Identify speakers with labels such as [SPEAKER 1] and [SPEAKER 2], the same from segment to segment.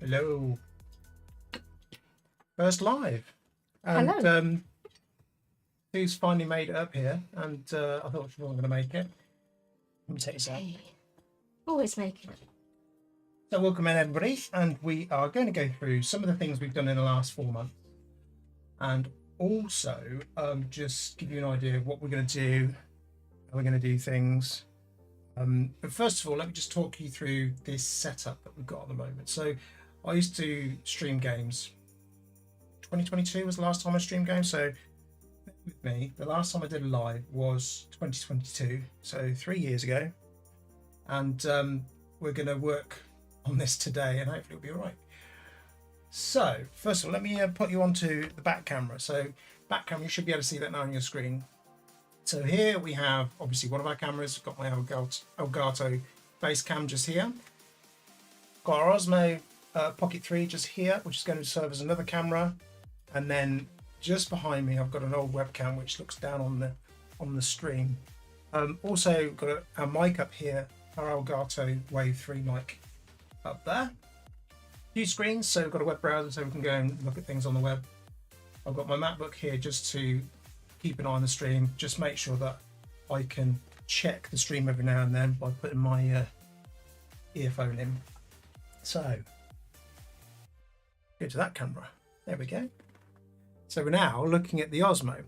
[SPEAKER 1] Hello. First live. And
[SPEAKER 2] Hello.
[SPEAKER 1] Sue's finally made it up here, and I thought she wasn't going to make it. Let me take this out.
[SPEAKER 2] Hey. Always making it.
[SPEAKER 1] So welcome in everybody, and we are going to go through some of the things we've done in the last 4 months, and also just give you an idea of what we're going to do, how we're going to do things. But first of all, let me just talk you through this setup that we've got at the moment. So I used to stream games. 2022 was the last time I streamed games, so with me, the last time I did a live was 2022, so 3 years ago, and we're going to work on this today, and hopefully it'll be all right. So first of all, let me put you onto the back camera. So back camera, you should be able to see that now on your screen. So here we have obviously one of our cameras. Got my Elgato base cam just here. Got our Osmo Pocket 3 just here, which is going to serve as another camera, and then just behind me I've got an old webcam which looks down on the stream. Also got a mic up here, our Elgato Wave 3 mic up there. Few screens, so we've got a web browser so we can go and look at things on the web. I've got my MacBook here just to keep an eye on the stream, just make sure that I can check the stream every now and then by putting my earphone in. So go to that camera. There we go. So we're now looking at the Osmo.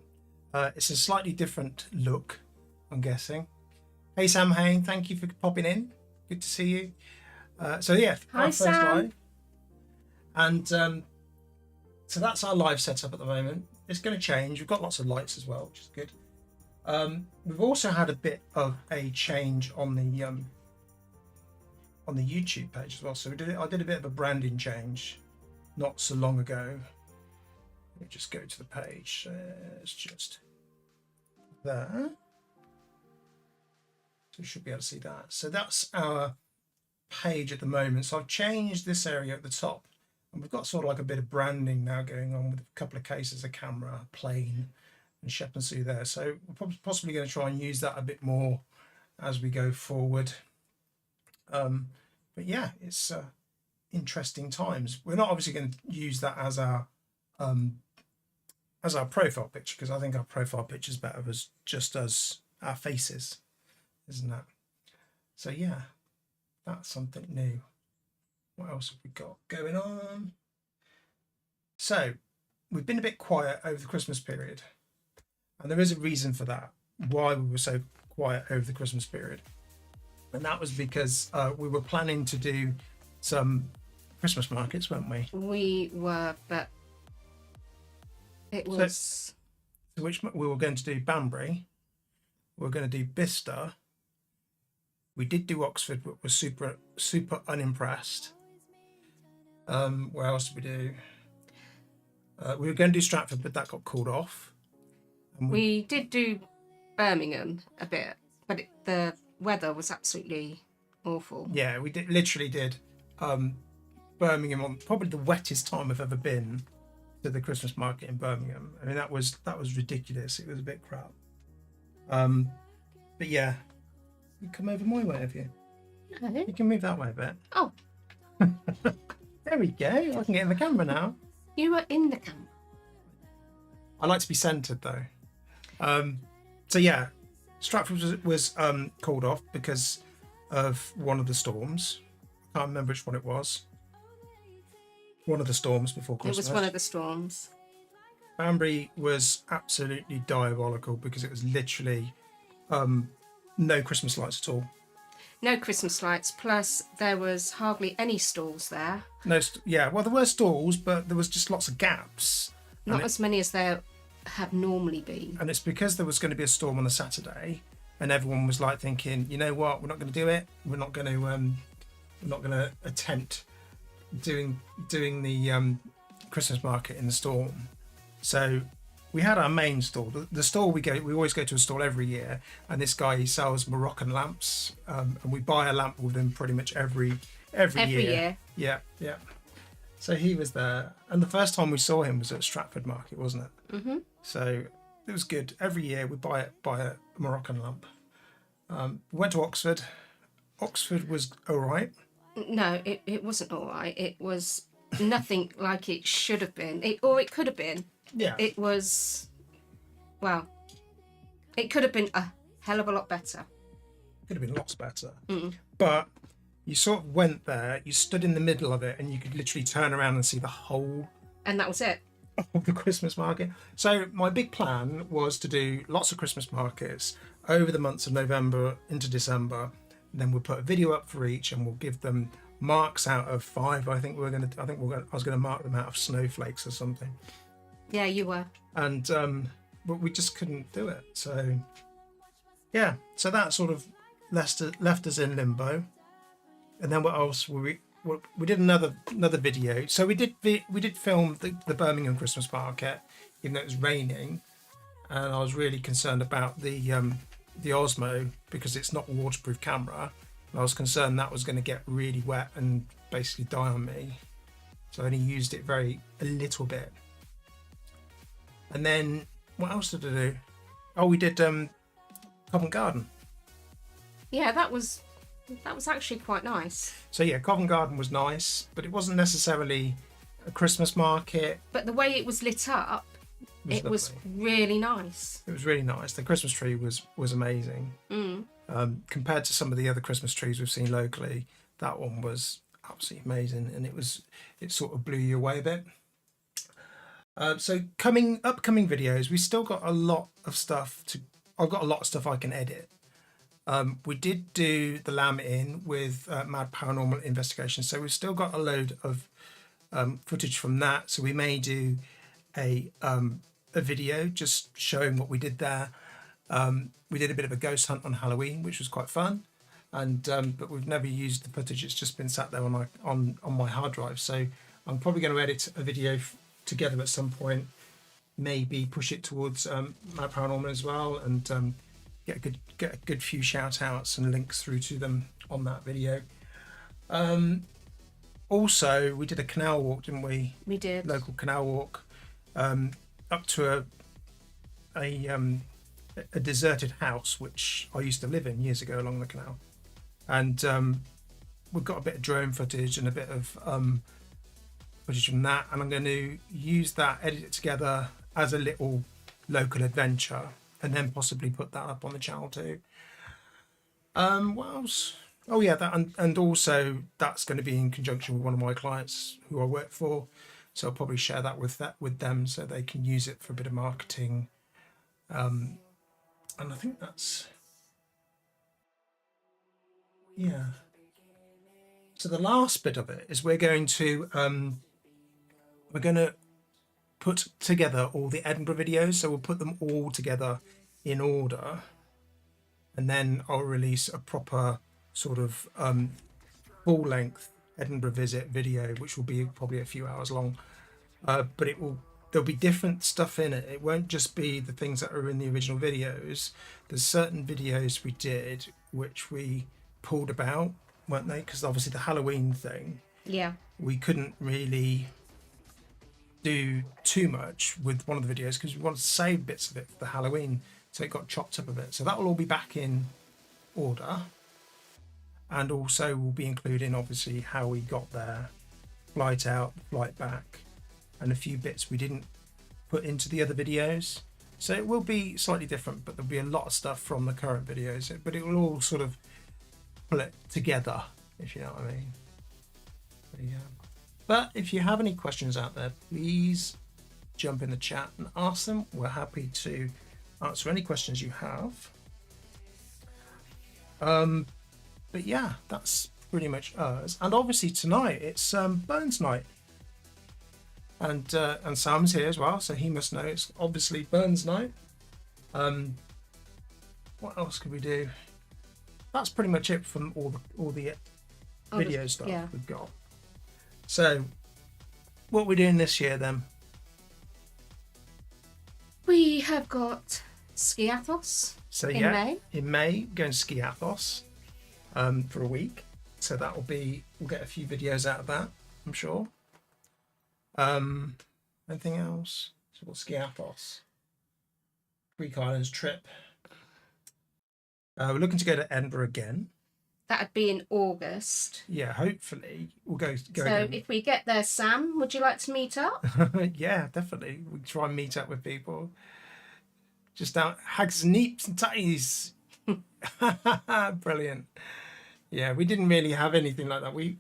[SPEAKER 1] It's a slightly different look, I'm guessing. Hey Sam Hain, thank you for popping in. Good to see you. So yeah,
[SPEAKER 2] Hi,
[SPEAKER 1] our first
[SPEAKER 2] Sam.
[SPEAKER 1] live. And so that's our live setup at the moment. It's going to change. We've got lots of lights as well, which is good. We've also had a bit of a change on the YouTube page as well. So I did a bit of a branding change not so long ago. Let me just go to the page. It's just there. So you should be able to see that. So that's our page at the moment. So I've changed this area at the top, and we've got sort of like a bit of branding now going on with a couple of cases, a camera, a plane, and Shep and Sue there. So we're possibly going to try and use that a bit more as we go forward. But yeah, it's interesting times. We're not obviously going to use that as our profile picture, because I think our profile picture is better as just as our faces, isn't that? So yeah, that's something new. What else have we got going on? So we've been a bit quiet over the Christmas period, and there is a reason for that, why we were so quiet over the Christmas period. And that was because we were planning to do some Christmas markets, weren't we?
[SPEAKER 2] We were, but it was...
[SPEAKER 1] So which we were going to do Banbury, we were going to do Bicester. We did do Oxford, but was super unimpressed. Where else did we do? We were going to do Stratford, but that got called off. And
[SPEAKER 2] we did do Birmingham a bit, but the weather was absolutely awful.
[SPEAKER 1] Yeah, we literally did Birmingham on probably the wettest time I've ever been to the Christmas market in Birmingham. I mean, that was ridiculous. It was a bit crap. But yeah, you come over my way, have you?
[SPEAKER 2] No.
[SPEAKER 1] You can move that way a bit.
[SPEAKER 2] Oh.
[SPEAKER 1] There we go. I can get in the camera now.
[SPEAKER 2] You were in the camera.
[SPEAKER 1] I like to be centered though. So yeah, Stratford was called off because of one of the storms. I can't remember which one it was. One of the storms before Christmas.
[SPEAKER 2] It was one of the storms.
[SPEAKER 1] Banbury was absolutely diabolical because it was literally no Christmas lights at all.
[SPEAKER 2] No Christmas lights, plus there was hardly any stalls there.
[SPEAKER 1] No, well, there were stalls, but there was just lots of gaps.
[SPEAKER 2] Not as many as there have normally been.
[SPEAKER 1] And it's because there was going to be a storm on the Saturday, and everyone was like thinking, you know what, we're not going to do it. We're not going to attempt doing the Christmas market in the storm. So we had our main stall. The stall we always go to a stall every year, and this guy, he sells Moroccan lamps, and we buy a lamp with him pretty much every year. Yeah. So he was there, and the first time we saw him was at Stratford Market, wasn't it?
[SPEAKER 2] Mm-hmm.
[SPEAKER 1] So it was good. Every year we buy a Moroccan lamp. We went to Oxford. Oxford was all right.
[SPEAKER 2] No, it wasn't all right. It was nothing like it should have been. Or it could have been.
[SPEAKER 1] Yeah,
[SPEAKER 2] It was, well, it could have been a hell of a lot better.
[SPEAKER 1] could have been lots better.
[SPEAKER 2] Mm.
[SPEAKER 1] But you sort of went there, you stood in the middle of it, and you could literally turn around and see the whole
[SPEAKER 2] And that was it.
[SPEAKER 1] of the Christmas market. So my big plan was to do lots of Christmas markets over the months of November into December. Then we'll put a video up for each, and we'll give them marks out of 5. I think I was gonna mark them out of snowflakes or something.
[SPEAKER 2] Yeah, you were.
[SPEAKER 1] And but we just couldn't do it. So yeah, so that sort of left us in limbo. And then what else we did another video. So we did film the Birmingham Christmas market, even though it was raining, and I was really concerned about the Osmo because it's not a waterproof camera, and I was concerned that was going to get really wet and basically die on me. So I only used it a little bit. And then what else did I do? Oh, we did Covent Garden.
[SPEAKER 2] Yeah, that was actually quite nice.
[SPEAKER 1] So yeah, Covent Garden was nice, but it wasn't necessarily a Christmas market.
[SPEAKER 2] But the way it was lit up, it was really nice.
[SPEAKER 1] It was really nice. The Christmas tree was amazing.
[SPEAKER 2] Mm.
[SPEAKER 1] Compared to some of the other Christmas trees we've seen locally, that one was absolutely amazing, and it sort of blew you away a bit. So upcoming videos, we still got a lot of stuff I've got a lot of stuff I can edit. We did do the Lamb In with Mad Paranormal Investigation, so we've still got a load of footage from that. So we may do a video just showing what we did there. We did a bit of a ghost hunt on Halloween, which was quite fun, and but we've never used the footage. It's just been sat there on my hard drive. So I'm probably going to edit a video together at some point. Maybe push it towards Mad Paranormal as well, and get a good few shout outs and links through to them on that video. Also, we did a canal walk, didn't we?
[SPEAKER 2] We did.
[SPEAKER 1] Local canal walk up to a deserted house which I used to live in years ago along the canal, and we've got a bit of drone footage and a bit of footage from that, and I'm going to use that, edit it together as a little local adventure, and then possibly put that up on the channel too. What else? Oh yeah, that and also that's going to be in conjunction with one of my clients who I work for, so I'll probably share that with them so they can use it for a bit of marketing. And I think that's yeah. So the last bit of it is we're going to put together all the Edinburgh videos, so we'll put them all together in order, and then I'll release a proper sort of full-length Edinburgh visit video, which will be probably a few hours long, but there'll be different stuff in it. It won't just be the things that are in the original videos. There's certain videos we did which we pulled about, weren't they? Because obviously the Halloween thing,
[SPEAKER 2] Yeah.
[SPEAKER 1] we couldn't really do too much with one of the videos because we wanted to save bits of it for the Halloween, so it got chopped up a bit. So that will all be back in order, and also we'll be including obviously how we got there, flight out, flight back, and a few bits we didn't put into the other videos. So it will be slightly different, but there'll be a lot of stuff from the current videos, but it will all sort of pull it together, if you know what I mean. But yeah. But if you have any questions out there, please jump in the chat and ask them. We're happy to answer any questions you have. But yeah, that's pretty much us. And obviously tonight it's Bones night, and Sam's here as well, so he must know it's obviously Bones night. What else could we do? That's pretty much it from all the video stuff we've got. So, what are we doing this year then?
[SPEAKER 2] We have got Skiathos
[SPEAKER 1] In May, going to Skiathos for a week. So we'll get a few videos out of that, I'm sure. Anything else? So what's Skiathos? Greek Islands trip. We're looking to go to Edinburgh again.
[SPEAKER 2] that'd be in August.
[SPEAKER 1] Yeah, hopefully we'll go
[SPEAKER 2] So
[SPEAKER 1] again.
[SPEAKER 2] if we get there, Sam, would you like to meet up?
[SPEAKER 1] Yeah, definitely. We try and meet up with people. Just out hags and neeps and tatties. Brilliant. Yeah, we didn't really have anything like that. We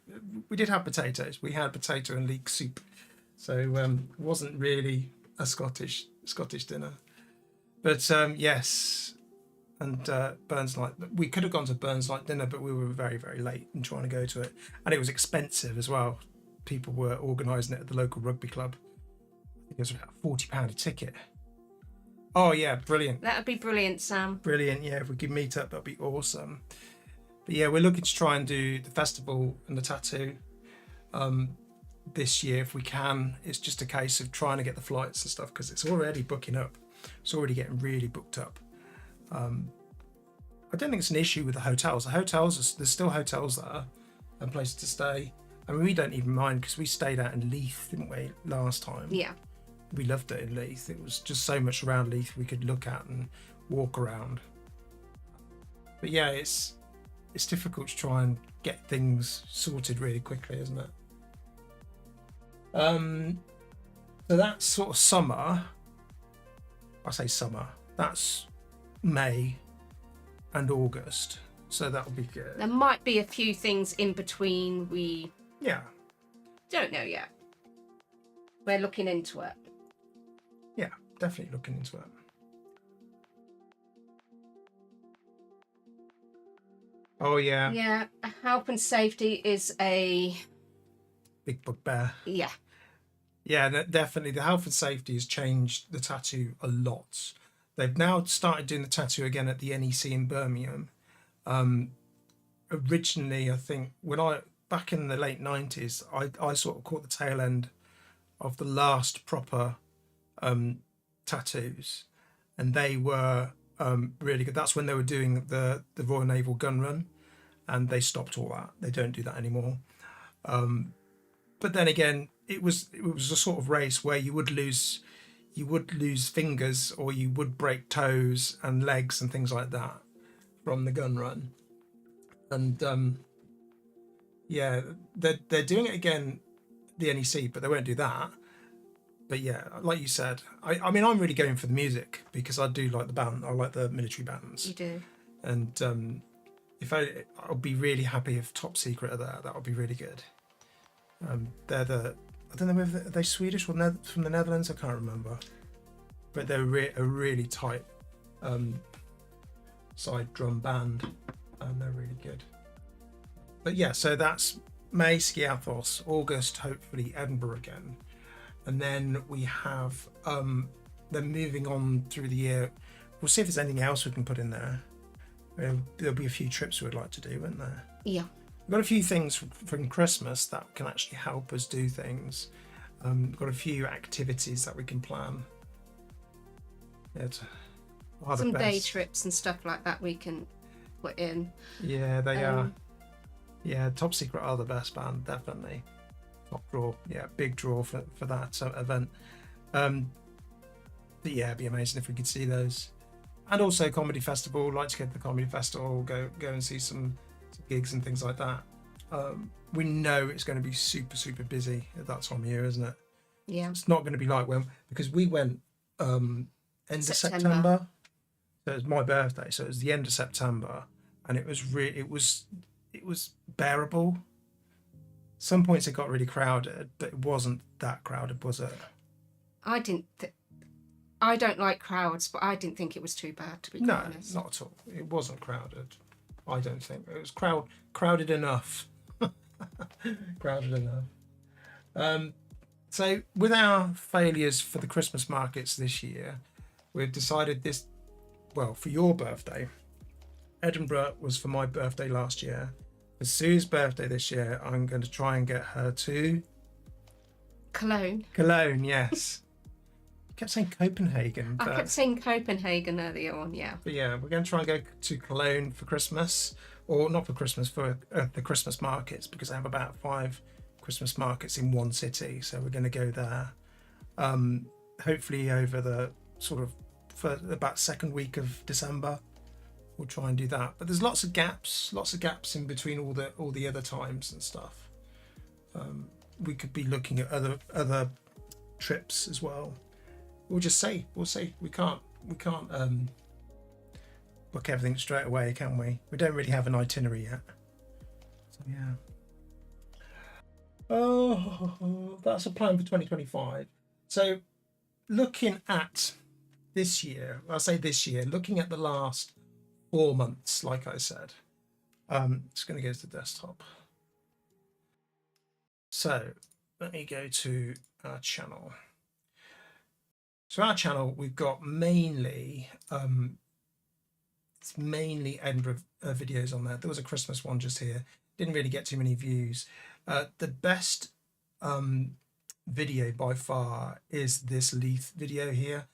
[SPEAKER 1] did have potatoes. We had potato and leek soup, so it wasn't really a Scottish dinner. But yes, and Burns Light. We could have gone to Burns Light dinner, but we were very very late in trying to go to it, and it was expensive as well. People were organising it at the local rugby club. I think it was about £40 a ticket. Oh yeah, brilliant.
[SPEAKER 2] That'd be brilliant, Sam.
[SPEAKER 1] Brilliant, yeah. If we could meet up, that'd be awesome. But yeah, we're looking to try and do the festival and the tattoo this year if we can. It's just a case of trying to get the flights and stuff because it's already booking up. It's already getting really booked up. I don't think it's an issue with the hotels. There's still hotels there and places to stay. I mean, we don't even mind because we stayed out in Leith, didn't we, last time?
[SPEAKER 2] Yeah.
[SPEAKER 1] We loved it in Leith. It was just so much around Leith we could look at and walk around. But yeah, it's difficult to try and get things sorted really quickly, isn't it? So that's sort of summer. I say summer. That's May and August. So that'll be good.
[SPEAKER 2] There might be a few things in between. We don't know yet. We're looking into it.
[SPEAKER 1] Yeah, definitely looking into it. Oh yeah.
[SPEAKER 2] Yeah, health and safety is a
[SPEAKER 1] big bugbear.
[SPEAKER 2] Yeah.
[SPEAKER 1] Yeah, definitely. The health and safety has changed the tattoo a lot. They've now started doing the tattoo again at the NEC in Birmingham. Originally, I think back in the late 90s, I sort of caught the tail end of the last proper tattoos, and they were really good. That's when they were doing the Royal Naval gun run, and they stopped all that. They don't do that anymore. But then again, it was a sort of race where you would lose fingers or you would break toes and legs and things like that from the gun run. And yeah, they're doing it again, the NEC, but they won't do that. But yeah, like you said, I mean, I'm really going for the music because I do like the band. I like the military bands.
[SPEAKER 2] You do.
[SPEAKER 1] And if I'll be really happy if Top Secret are there. That would be really good. They're I don't know whether they're Swedish or from the Netherlands. I can't remember, but they're a really tight side drum band, and they're really good. But yeah, so that's May Skiathos, August hopefully Edinburgh again, and then we have then moving on through the year. We'll see if there's anything else we can put in there. There'll be a few trips we'd like to do, won't there?
[SPEAKER 2] Yeah.
[SPEAKER 1] We've got a few things from Christmas that can actually help us do things. We've got a few activities that we can plan.
[SPEAKER 2] Some day trips and stuff like that we can put in.
[SPEAKER 1] Yeah, they are. Yeah, Top Secret are the best band, definitely. Top draw, yeah, big draw for that event. But yeah, it'd be amazing if we could see those. And also Comedy Festival, like to go to the Comedy Festival, go and see some gigs and things like that. We know it's going to be super super busy at that time of year, isn't it?
[SPEAKER 2] Yeah.
[SPEAKER 1] It's not going to be like because we went end of September. So it was my birthday, so it was the end of September, and it was it was bearable. Some points it got really crowded, but it wasn't that crowded, was it?
[SPEAKER 2] I don't like crowds, but I didn't think it was too bad, to be honest.
[SPEAKER 1] No, not at all. It wasn't crowded. I don't think it was crowded enough. Crowded enough. So with our failures for the Christmas markets this year, we've decided for your birthday. Edinburgh was for my birthday last year. For Sue's birthday this year, I'm going to try and get her to
[SPEAKER 2] Cologne.
[SPEAKER 1] Cologne, yes. I kept saying Copenhagen.
[SPEAKER 2] I kept saying Copenhagen earlier on, yeah.
[SPEAKER 1] But yeah, we're going to try and go to Cologne for Christmas, or not for Christmas, for the Christmas markets, because I have about 5 Christmas markets in one city. So we're going to go there. Hopefully over the sort of for about second week of December. we'll try and do that. But there's lots of gaps in between all the other times and stuff. We could be looking at other trips as well. We'll see. We can't book everything straight away, can we? We don't really have an itinerary yet. So yeah. Oh, that's a plan for 2025. So looking at this year, looking at the last 4 months, like I said, it's going to go to the desktop. So let me go to our channel. So our channel, we've got mainly it's mainly Edinburgh videos on there. There was a Christmas one just here. Didn't really get too many views. The best video by far is this Leith video here,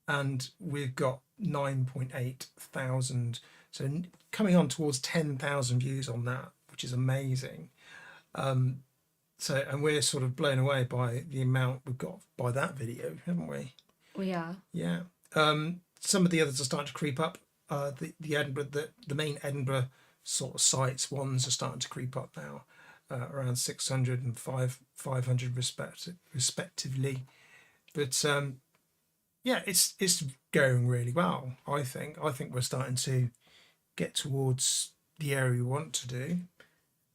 [SPEAKER 1] and we've got 9.8 thousand, so coming on towards 10,000 views on that, which is amazing. So, and we're sort of blown away by the amount we've got by that video, haven't we?
[SPEAKER 2] We are.
[SPEAKER 1] Yeah. Some of the others are starting to creep up. The Edinburgh, the main Edinburgh sort of sites ones are starting to creep up now, around 600 and 500 respectively. But yeah, it's going really well. I think we're starting to get towards the area we want to do,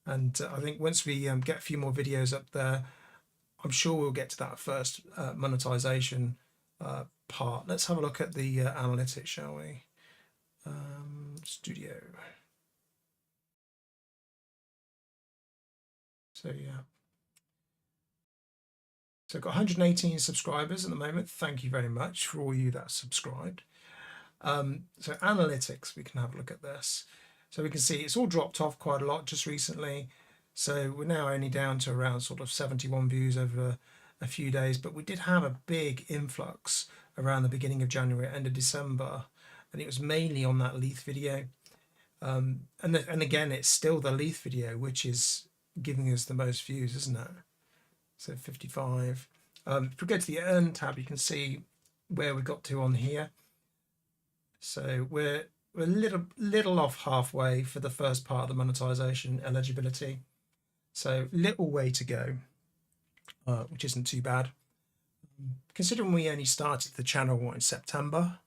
[SPEAKER 1] and I think once we get a few more videos up there, I'm sure we'll get to that first monetization part. Let's have a look at the analytics, shall we? Studio. So yeah. So I've got 118 subscribers at the moment. Thank you very much for all you that subscribed. So analytics, we can have a look at this. So we can see it's all dropped off quite a lot just recently. So we're now only down to around sort of 71 views over a few days, but we did have a big influx around the beginning of January, end of December, and it was mainly on that Leith video. And again, it's still the Leith video, which is giving us the most views, isn't it? So 55. If we go to the Earn tab, you can see where we got to on here. So we're a little off halfway for the first part of the monetization eligibility. So little way to go, which isn't too bad. Considering we only started the channel in September.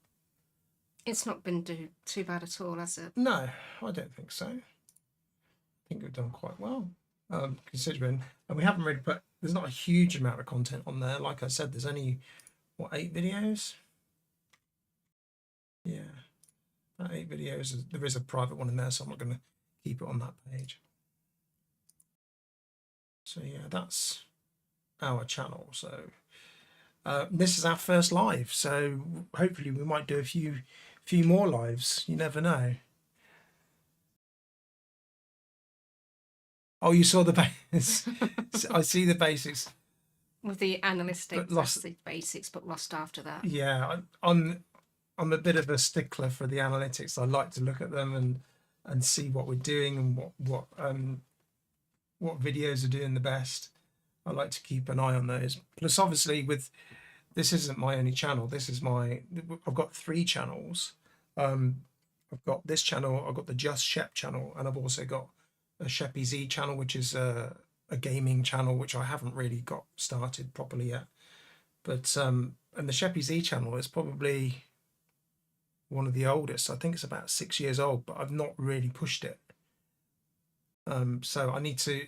[SPEAKER 2] It's not been too bad at all, has it?
[SPEAKER 1] No, I don't think so. I think we've done quite well, considering, and we haven't really put, there's not a huge amount of content on there. Like I said, there's only, 8 videos? Yeah, 8 videos. There is a private one in there, so I'm not going to keep it on that page. So yeah, that's our channel. So this is our first live, so hopefully we might do a few more lives. You never know. Oh, you saw the basics. I see the basics.
[SPEAKER 2] With the analytics, lost the basics, but lost after that.
[SPEAKER 1] Yeah, I'm a bit of a stickler for the analytics. I like to look at them and see what we're doing and what videos are doing the best. I like to keep an eye on those. Plus, obviously, this isn't my only channel. I've got 3 channels. I've got this channel, I've got the Just Shep channel, and I've also got a Shep Z channel, which is a gaming channel, which I haven't really got started properly yet. But and the Shep Z channel is probably one of the oldest. I think it's about 6 years old, but I've not really pushed it. So I need to.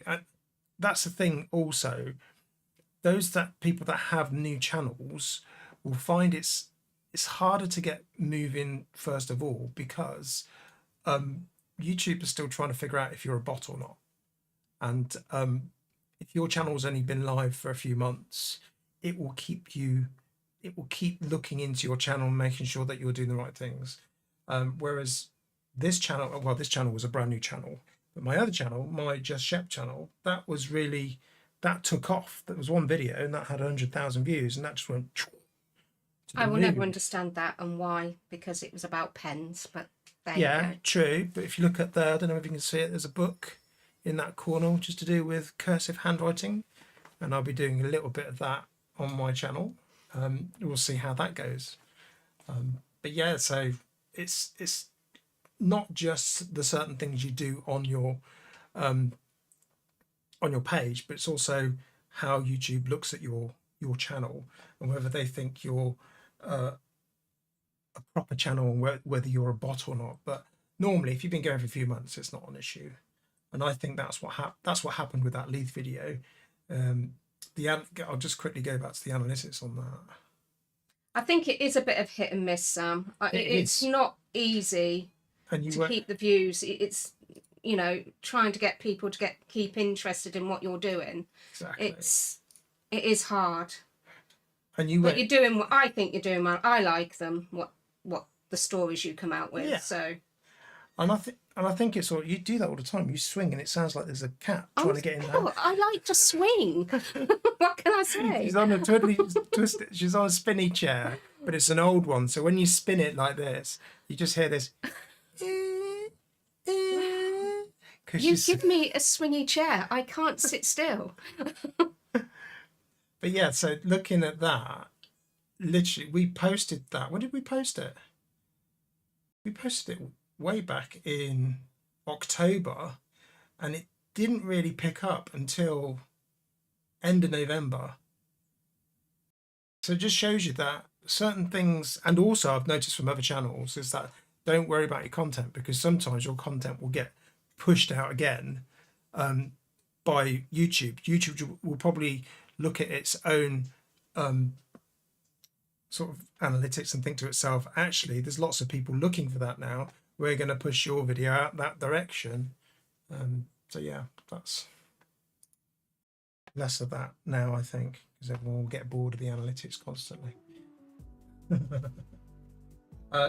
[SPEAKER 1] That's the thing. Also, people that have new channels will find it's harder to get moving first of all, because YouTube is still trying to figure out if you're a bot or not. And if your channel's only been live for a few months, it will keep looking into your channel and making sure that you're doing the right things. Whereas this channel was a brand new channel, but my other channel, my Just Shep channel, that took off. That was one video and that had 100,000 views, and that just went.
[SPEAKER 2] I will never understand that and why, because it was about pens, but there you go.
[SPEAKER 1] Yeah, true. But if you look at there, I don't know if you can see it, there's a book in that corner which is to do with cursive handwriting, and I'll be doing a little bit of that on my channel. We'll see how that goes. But yeah, so it's not just the certain things you do on your page, but it's also how YouTube looks at your channel and whether they think you're a proper channel and whether you're a bot or not. But normally, if you've been going for a few months, it's not an issue. And I think that's what happened with that Leith video. I'll just quickly go back to the analytics on that.
[SPEAKER 2] I think it is a bit of hit and miss, Sam. It's not easy to keep the views. It's, you know, trying to get people to keep interested in what you're doing.
[SPEAKER 1] Exactly.
[SPEAKER 2] It is hard.
[SPEAKER 1] But
[SPEAKER 2] you're doing what I think you're doing well. I like them. What the stories you come out with. Yeah. So.
[SPEAKER 1] And I think it's all you do that all the time. You swing and it sounds like there's a cat trying to get in there.
[SPEAKER 2] I like to swing. What can I say?
[SPEAKER 1] She's on a totally twisted. She's on a spinny chair, but it's an old one. So when you spin it like this, you just hear this.
[SPEAKER 2] You give me a swingy chair. I can't sit still.
[SPEAKER 1] But yeah, so looking at that, literally, we posted that. When did we post it? We posted it way back in October, and it didn't really pick up until end of November. So it just shows you that certain things, and also I've noticed from other channels, is that don't worry about your content, because sometimes your content will get pushed out again by YouTube. YouTube will probably look at its own sort of analytics and think to itself, actually, there's lots of people looking for that now. We're going to push your video out that direction. So yeah, that's less of that now, I think, because everyone will get bored of the analytics constantly.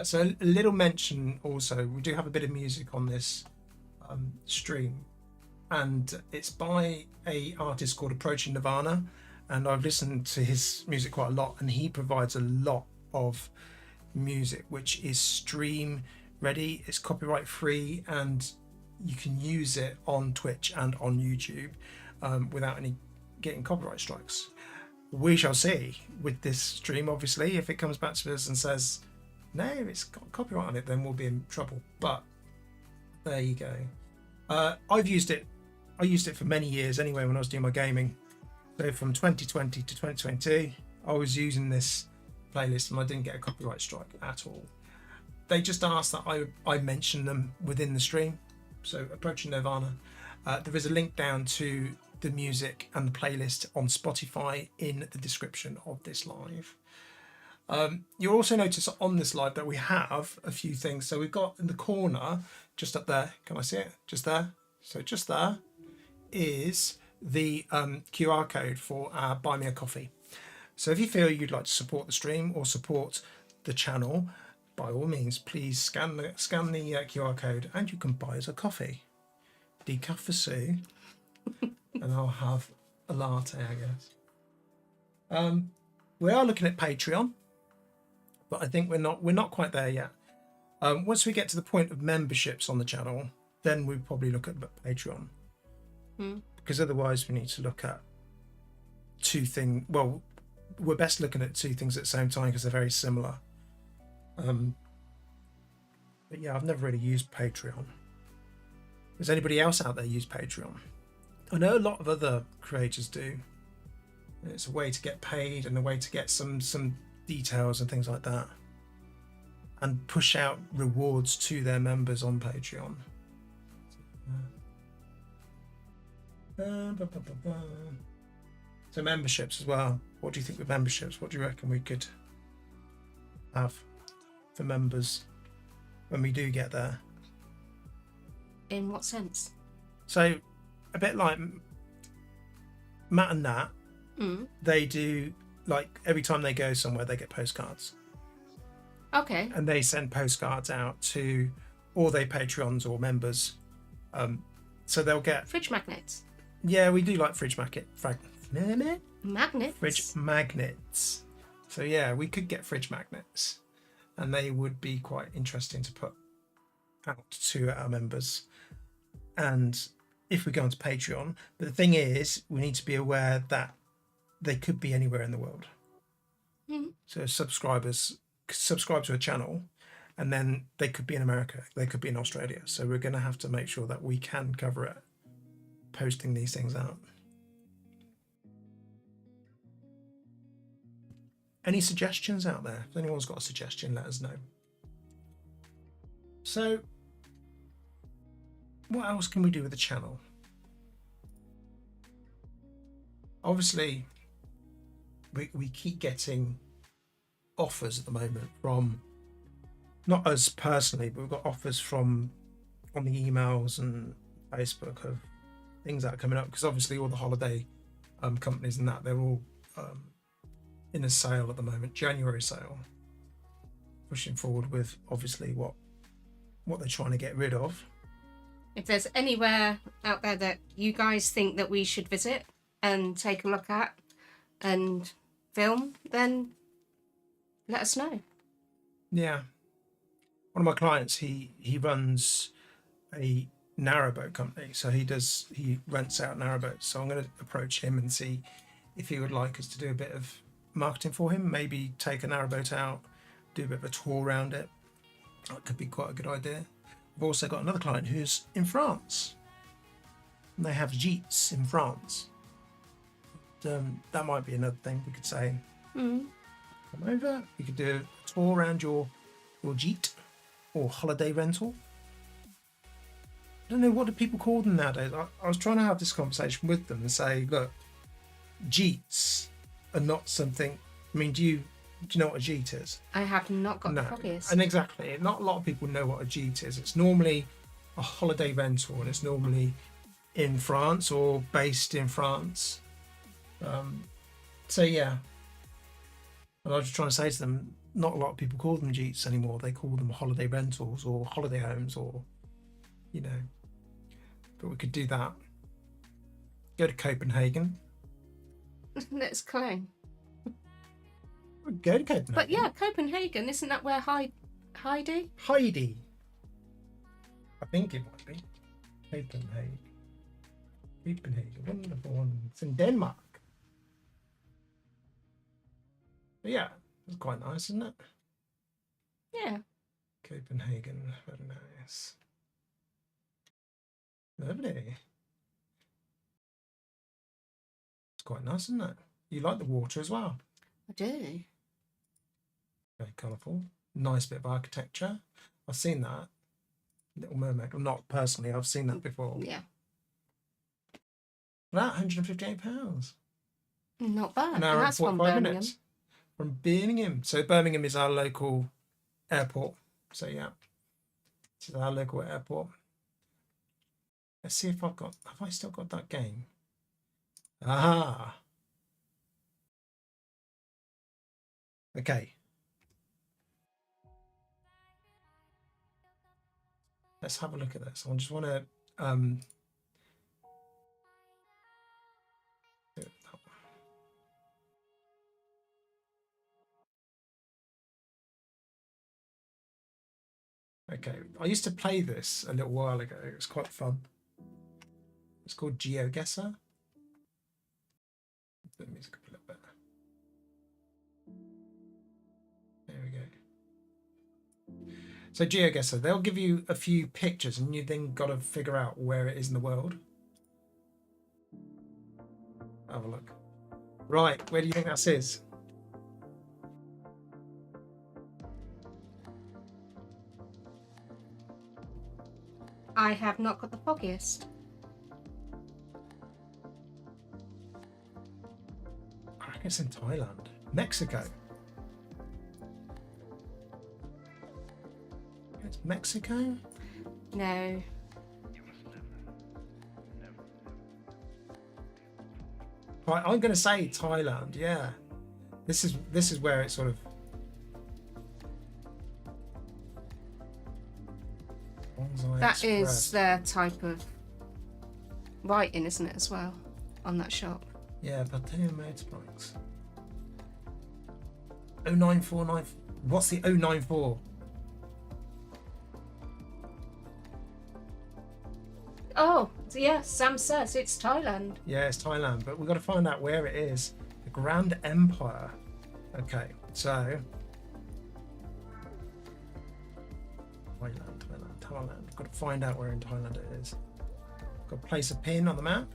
[SPEAKER 1] So a little mention also, we do have a bit of music on this stream, and it's by a artist called Approaching Nirvana, and I've listened to his music quite a lot, and he provides a lot of music which is stream ready, it's copyright free, and you can use it on Twitch and on YouTube without any getting copyright strikes. We shall see with this stream. Obviously, if it comes back to us and says no, it's got copyright on it, then we'll be in trouble. But there you go. I've used it. I used it for many years anyway when I was doing my gaming. So from 2020 to 2022, I was using this playlist and I didn't get a copyright strike at all. They just asked that I mention them within the stream. So Approaching Nirvana. There is a link down to the music and the playlist on Spotify in the description of this live. You'll also notice on this live that we have a few things. So we've got in the corner, just up there, can I see it? Just there. So just there is the QR code for our Buy Me a Coffee. So if you feel you'd like to support the stream or support the channel, by all means, please scan the QR code and you can buy us a coffee. Decaf for Sue. And I'll have a latte, I guess. We are looking at Patreon, but I think we're not quite there yet. Once we get to the point of memberships on the channel, then we'll probably look at Patreon. Because otherwise we need to look at two things. Well, we're best looking at two things at the same time because they're very similar. But yeah, I've never really used Patreon. Does anybody else out there use Patreon? I know a lot of other creators do. It's a way to get paid and a way to get some details and things like that, and push out rewards to their members on Patreon. So memberships as well. What do you think with memberships? What do you reckon we could have for members when we do get there?
[SPEAKER 2] In what sense?
[SPEAKER 1] So a bit like Matt and Nat, they do, like, every time they go somewhere they get postcards.
[SPEAKER 2] Okay.
[SPEAKER 1] And they send postcards out to all their Patreons or members. So they'll get
[SPEAKER 2] fridge magnets.
[SPEAKER 1] Yeah, we do like fridge magnets.
[SPEAKER 2] Fridge
[SPEAKER 1] magnets. So yeah, we could get fridge magnets, and they would be quite interesting to put out to our members. And if we go onto Patreon, but the thing is, we need to be aware that they could be anywhere in the world. So subscribe to a channel, and then they could be in America, they could be in Australia. So we're going to have to make sure that we can cover it, posting these things out. Any suggestions out there? If anyone's got a suggestion, let us know. So what else can we do with the channel? Obviously, we keep getting offers at the moment from, not us personally, but we've got offers from on the emails and Facebook of things that are coming up, because obviously all the holiday companies and that, they're all in a sale at the moment, January sale, pushing forward with obviously what they're trying to get rid of.
[SPEAKER 2] If there's anywhere out there that you guys think that we should visit and take a look at and film, then let us know.
[SPEAKER 1] Yeah. One of my clients, he runs a narrowboat company, so he rents out narrowboats. So I'm going to approach him and see if he would like us to do a bit of marketing for him, maybe take a narrowboat out, do a bit of a tour around it. That could be quite a good idea. I've also got another client who's in France, and they have gîtes in France. That might be another thing we could say. Come over, we could do a tour around your gîte or holiday rental. I don't know, what do people call them nowadays? I was trying to have this conversation with them and say, look, gîtes are not something. I mean, do you know what a gîte is?
[SPEAKER 2] I have not got the foggiest.
[SPEAKER 1] And exactly, not a lot of people know what a gîte is. It's normally a holiday rental, and it's normally in France or based in France. So yeah, and I was just trying to say to them, not a lot of people call them gîtes anymore. They call them holiday rentals or holiday homes, or but we could do that. Go to Copenhagen.
[SPEAKER 2] Let's claim.
[SPEAKER 1] We'll go to Copenhagen.
[SPEAKER 2] But yeah, Copenhagen, isn't that where Heidi?
[SPEAKER 1] Heidi. I think it might be. Copenhagen. Wonderful one. It's in Denmark. But yeah, it's quite nice, isn't it?
[SPEAKER 2] Yeah.
[SPEAKER 1] Copenhagen, very nice. Lovely. It's quite nice, isn't it? You like the water as well?
[SPEAKER 2] I do.
[SPEAKER 1] Very colourful. Nice bit of architecture. I've seen that. Little Mermaid. Well, not personally, I've seen that before.
[SPEAKER 2] Yeah.
[SPEAKER 1] That £158.
[SPEAKER 2] Not bad.
[SPEAKER 1] An hour and
[SPEAKER 2] That's
[SPEAKER 1] 45 minutes. From Birmingham. So Birmingham is our local airport. So yeah, this is our local airport. Let's see if have I still got that game? Ah. Okay. Let's have a look at this. I just want to okay, I used to play this a little while ago. It was quite fun. It's called GeoGuessr. The music a little bit. There we go. So GeoGuessr, they'll give you a few pictures, and you then got to figure out where it is in the world. Have a look. Right, where do you think that is?
[SPEAKER 2] I have not got the foggiest.
[SPEAKER 1] I reckon it's in Thailand. Mexico. It's Mexico?
[SPEAKER 2] No.
[SPEAKER 1] Right, I'm going to say Thailand. Yeah, this is where it sort of.
[SPEAKER 2] That is their type of writing, isn't it, as well, on that shop?
[SPEAKER 1] Yeah, Pateo motorbikes. 0949. What's the 094?
[SPEAKER 2] Oh, yeah, Sam says it's Thailand.
[SPEAKER 1] Yeah, it's Thailand, but we've got to find out where it is. The Grand Empire. Okay, so Thailand. Got to find out where in Thailand it is. Got to place a pin on the map.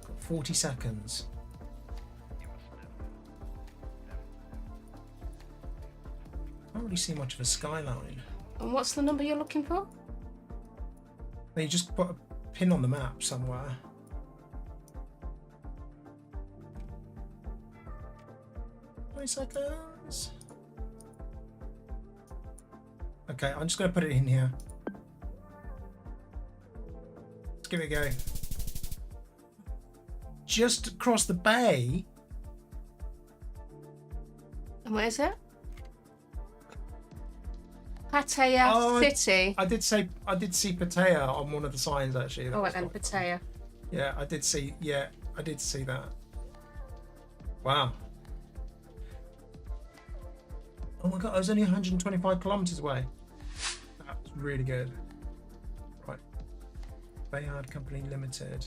[SPEAKER 1] Got 40 seconds. Can't really see much of a skyline.
[SPEAKER 2] And what's the number you're looking for?
[SPEAKER 1] You just put a pin on the map somewhere. Seconds. Okay, I'm just going to put it in here. Let's give it a go. Just across the bay.
[SPEAKER 2] And where is it? Pattaya City.
[SPEAKER 1] I did see Pattaya on one of the signs actually.
[SPEAKER 2] Oh, and Pattaya.
[SPEAKER 1] Yeah, I did see that. Wow. Oh my god, I was only 125 kilometers away. That was really good. Right. Bayard Company Limited.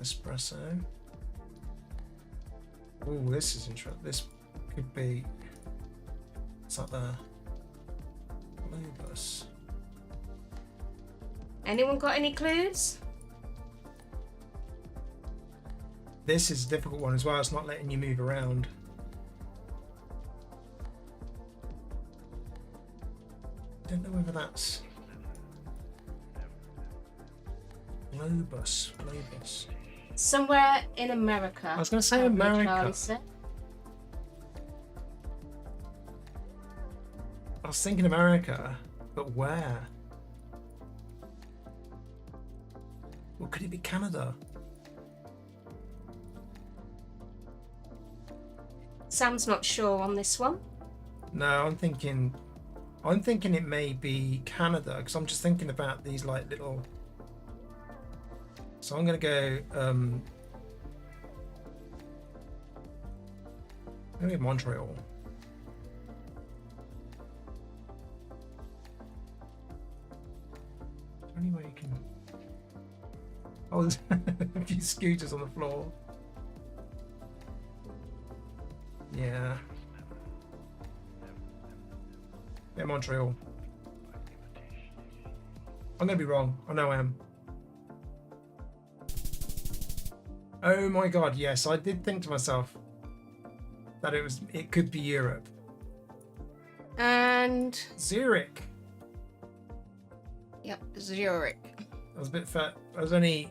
[SPEAKER 1] Espresso. Oh, this is interesting. This could be. It's like the Lobus.
[SPEAKER 2] Anyone got any clues?
[SPEAKER 1] This is a difficult one as well. It's not letting you move around. Don't know whether that's Globus.
[SPEAKER 2] Somewhere in America.
[SPEAKER 1] I was going to say America. I was thinking America, but where? Well, could it be Canada?
[SPEAKER 2] Sam's not sure on this one.
[SPEAKER 1] No, I'm thinking it may be Canada because I'm just thinking about these like little. So I'm going to go. Maybe Montreal. Anyway, you can. Oh, there's a few scooters on the floor. Yeah. Yeah, Montreal. I'm gonna be wrong. I know I am. Oh my god, yes, I did think to myself that it could be Europe.
[SPEAKER 2] And
[SPEAKER 1] Zurich.
[SPEAKER 2] Yep, Zurich.
[SPEAKER 1] I was a bit fat. I was only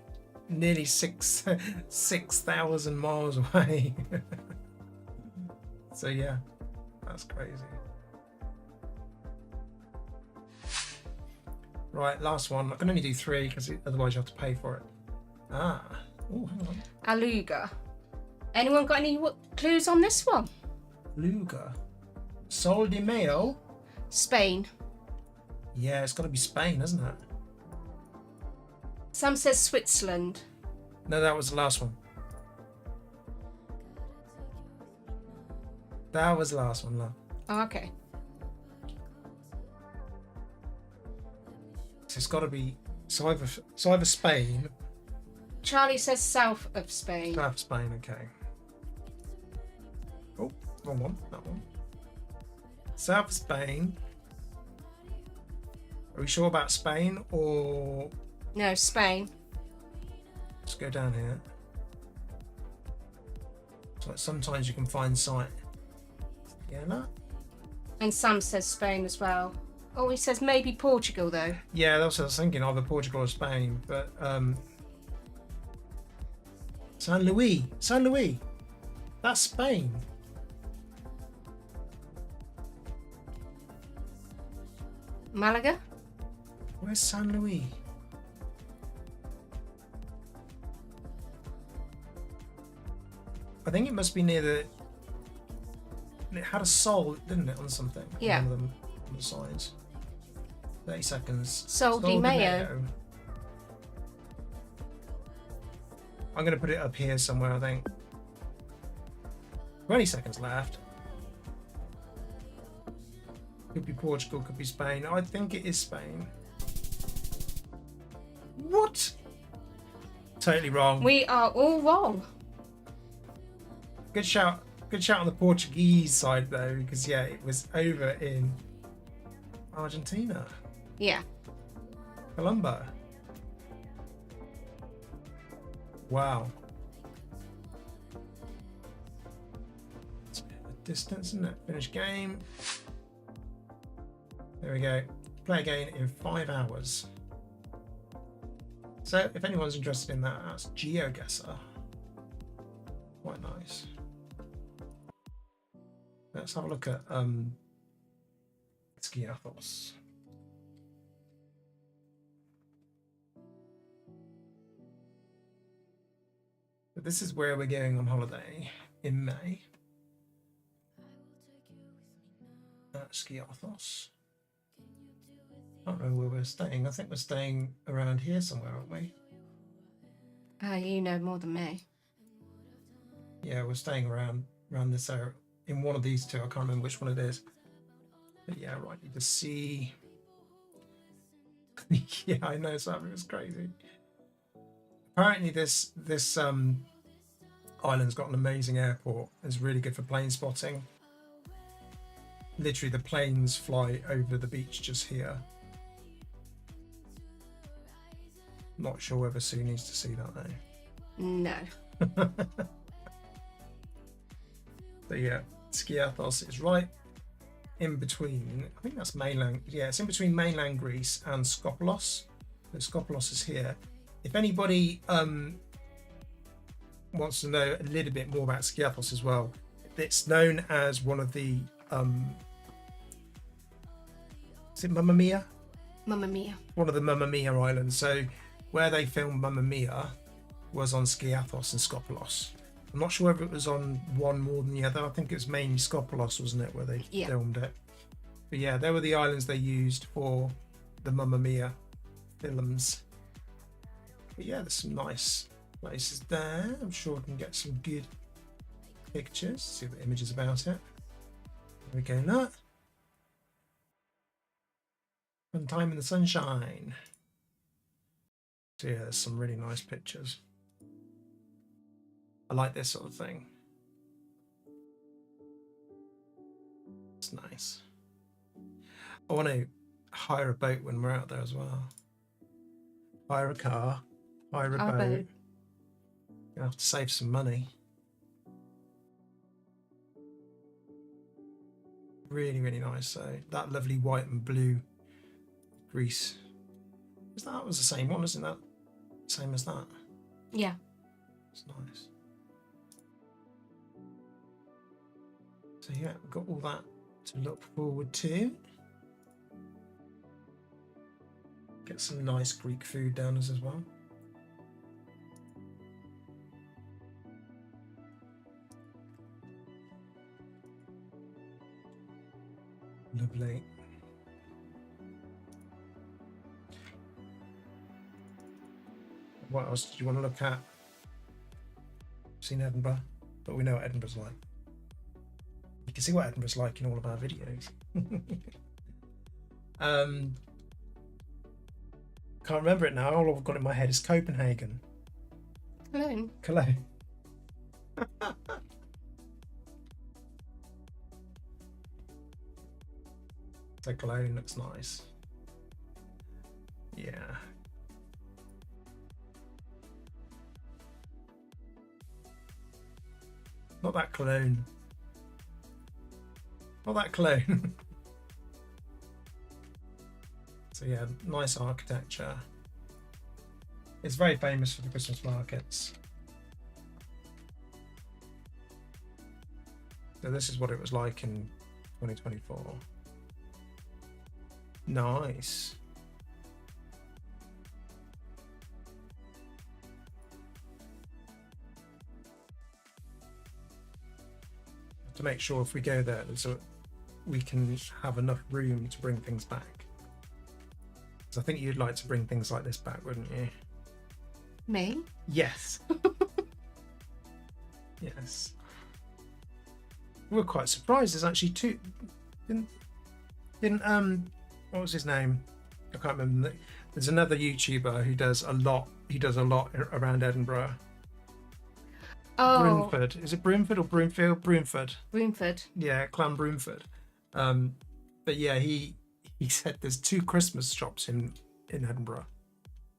[SPEAKER 1] nearly 6,000 miles away. So yeah, that's crazy. Right, last one. I can only do 3 because otherwise you have to pay for it. Oh, hang on.
[SPEAKER 2] Aluga. Anyone got any clues on this one?
[SPEAKER 1] Luga. Sol de Mayo.
[SPEAKER 2] Spain.
[SPEAKER 1] Yeah, it's got to be Spain, hasn't it?
[SPEAKER 2] Sam says Switzerland.
[SPEAKER 1] No, that was the last one. That was the last one, love.
[SPEAKER 2] Oh, okay.
[SPEAKER 1] So it's got to be either Spain.
[SPEAKER 2] Charlie says south of Spain.
[SPEAKER 1] South of Spain, okay. Oh, wrong one. That one. South of Spain. Are we sure about Spain or?
[SPEAKER 2] No, Spain.
[SPEAKER 1] Let's go down here. So sometimes you can find site. Yeah, that.
[SPEAKER 2] And Sam says Spain as well. Oh, he says maybe Portugal though.
[SPEAKER 1] Yeah, that's what I was thinking, either Portugal or Spain. But San Luis, that's Spain.
[SPEAKER 2] Malaga.
[SPEAKER 1] Where's San Luis? I think it must be near the. It had a soul, didn't it, on something?
[SPEAKER 2] Yeah.
[SPEAKER 1] On one of them, on the sides. 30 seconds.
[SPEAKER 2] Sol de Mayo.
[SPEAKER 1] I'm going to put it up here somewhere, I think. 20 seconds left. Could be Portugal, could be Spain. I think it is Spain. What? Totally wrong.
[SPEAKER 2] We are all wrong.
[SPEAKER 1] Good shout Good shout on the Portuguese side though, because yeah, it was over in Argentina.
[SPEAKER 2] Yeah.
[SPEAKER 1] Colombo. Wow. It's a bit of a distance, isn't it? Finish game. There we go. Play again in 5 hours. So if anyone's interested in that, that's GeoGuessr. Quite nice. Let's have a look at Skiathos. But this is where we're going on holiday in May. At Skiathos. I don't know where we're staying. I think we're staying around here somewhere, aren't we?
[SPEAKER 2] You know more than me.
[SPEAKER 1] Yeah, we're staying around this area. In one of these two, I can't remember which one it is. But yeah, right, you just see. Yeah, I know, Sam, it was crazy. Apparently this island's got an amazing airport. It's really good for plane spotting. Literally the planes fly over the beach just here. Not sure whether Sue needs to see that though.
[SPEAKER 2] No.
[SPEAKER 1] But yeah, Skiathos is right in between. I think that's mainland. Yeah, it's in between mainland Greece and Skopelos. So Skopelos is here. If anybody wants to know a little bit more about Skiathos as well, it's known as one of the is it Mamma Mia?
[SPEAKER 2] Mamma Mia.
[SPEAKER 1] One of the Mamma Mia islands. So where they filmed Mamma Mia was on Skiathos and Skopelos. I'm not sure whether it was on one more than the other. I think it was mainly Skopelos, wasn't it, where they filmed it. But yeah, they were the islands they used for the Mamma Mia films. But yeah, there's some nice places there. I'm sure I can get some good pictures. See the images about it. There we go, look. Fun time in the sunshine. So yeah, there's some really nice pictures. I like this sort of thing. It's nice. I want to hire a boat when we're out there as well. Hire a car, hire a boat. You have to save some money. Really, really nice. So that lovely white and blue Greece. That was the same one, isn't that? Same as that.
[SPEAKER 2] Yeah.
[SPEAKER 1] It's nice. So yeah, we've got all that to look forward to. Get some nice Greek food down us as well. Lovely. What else did you want to look at? Seen Edinburgh, but we know what Edinburgh's like. You can see what Edinburgh's like in all of our videos. Can't remember it now. All I've got in my head is Copenhagen.
[SPEAKER 2] Cologne.
[SPEAKER 1] Cologne. So Cologne looks nice. Yeah. Not that Cologne. Not that Cologne. So yeah, nice architecture. It's very famous for the Christmas markets. So this is what it was like in 2024. Nice. To make sure if we go there, so we can have enough room to bring things back. I think you'd like to bring things like this back, wouldn't you?
[SPEAKER 2] Me?
[SPEAKER 1] Yes. Yes. We were quite surprised. There's actually two. Didn't what was his name? I can't remember. There's another YouTuber who does a lot. He does a lot around Edinburgh.
[SPEAKER 2] Oh,
[SPEAKER 1] Broomford. Is it Broomford or Broomfield? Broomford.
[SPEAKER 2] Broomford.
[SPEAKER 1] Yeah, Clan Broomford. But yeah, he said there's 2 Christmas shops in Edinburgh.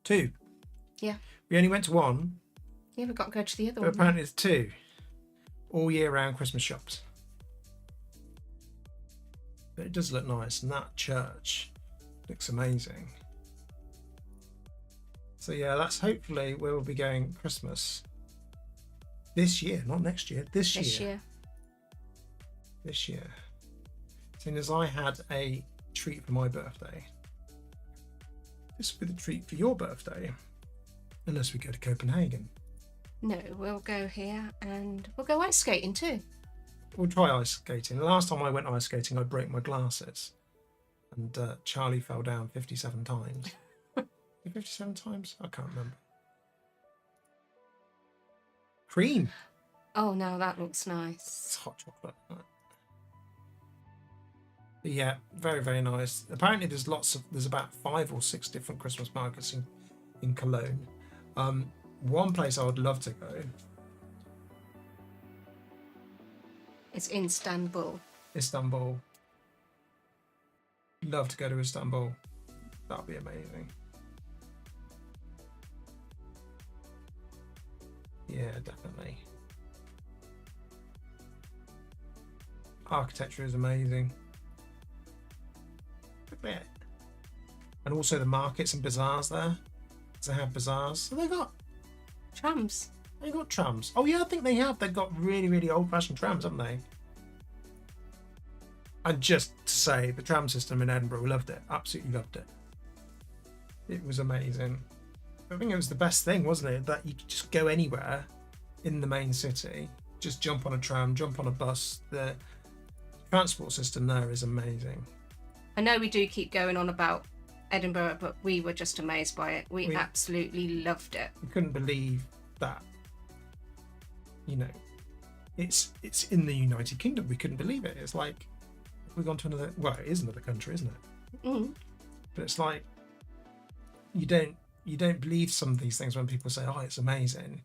[SPEAKER 1] 2.
[SPEAKER 2] Yeah.
[SPEAKER 1] We only went to one.
[SPEAKER 2] Yeah, we've got to go to the other
[SPEAKER 1] But
[SPEAKER 2] one.
[SPEAKER 1] apparently it's 2 all year round Christmas shops. But it does look nice, and that church looks amazing. So yeah, that's hopefully where we'll be going Christmas this year, not next year. This year. Seeing as I had a treat for my birthday, this will be the treat for your birthday, unless we go to Copenhagen.
[SPEAKER 2] No, we'll go here and we'll go ice skating too.
[SPEAKER 1] We'll try ice skating. The last time I went ice skating, I broke my glasses, and Charlie fell down 57 times. 57 times? I can't remember. Cream.
[SPEAKER 2] Oh, no, that looks nice.
[SPEAKER 1] It's hot chocolate. But yeah, very, very nice. Apparently there's about 5 or 6 different Christmas markets in Cologne. One place I would love to go.
[SPEAKER 2] It's Istanbul.
[SPEAKER 1] Istanbul. Love to go to Istanbul. That would be amazing. Yeah, definitely. Architecture is amazing. Look at it. And also the markets and bazaars there. They have bazaars. So they got
[SPEAKER 2] trams.
[SPEAKER 1] They got trams. Oh yeah, I think they have. They've got really, really old-fashioned trams, haven't they? And just to say, the tram system in Edinburgh, we loved it. Absolutely loved it. It was amazing. I think it was the best thing, wasn't it? That you could just go anywhere in the main city, just jump on a tram, jump on a bus. The transport system there is amazing.
[SPEAKER 2] I know we do keep going on about Edinburgh, but we were just amazed by it. We absolutely loved it.
[SPEAKER 1] We couldn't believe that. You know, it's in the United Kingdom. We couldn't believe it. It's like we've gone to another. Well, it is another country, isn't it?
[SPEAKER 2] Mm.
[SPEAKER 1] But it's like you don't believe some of these things when people say, "Oh, it's amazing,"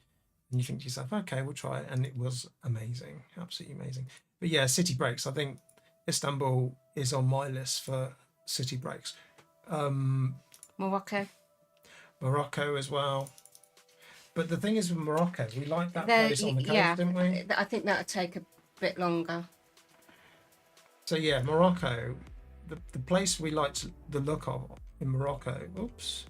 [SPEAKER 1] and you think to yourself, "Okay, we'll try it," and it was amazing, absolutely amazing. But yeah, city breaks. I think Istanbul is on my list for city breaks.
[SPEAKER 2] Morocco
[SPEAKER 1] as well. But the thing is with Morocco, we like that place on the coast, didn't we?
[SPEAKER 2] I think that'll take a bit longer.
[SPEAKER 1] So yeah, Morocco, the place we liked the look of in Morocco. Oops.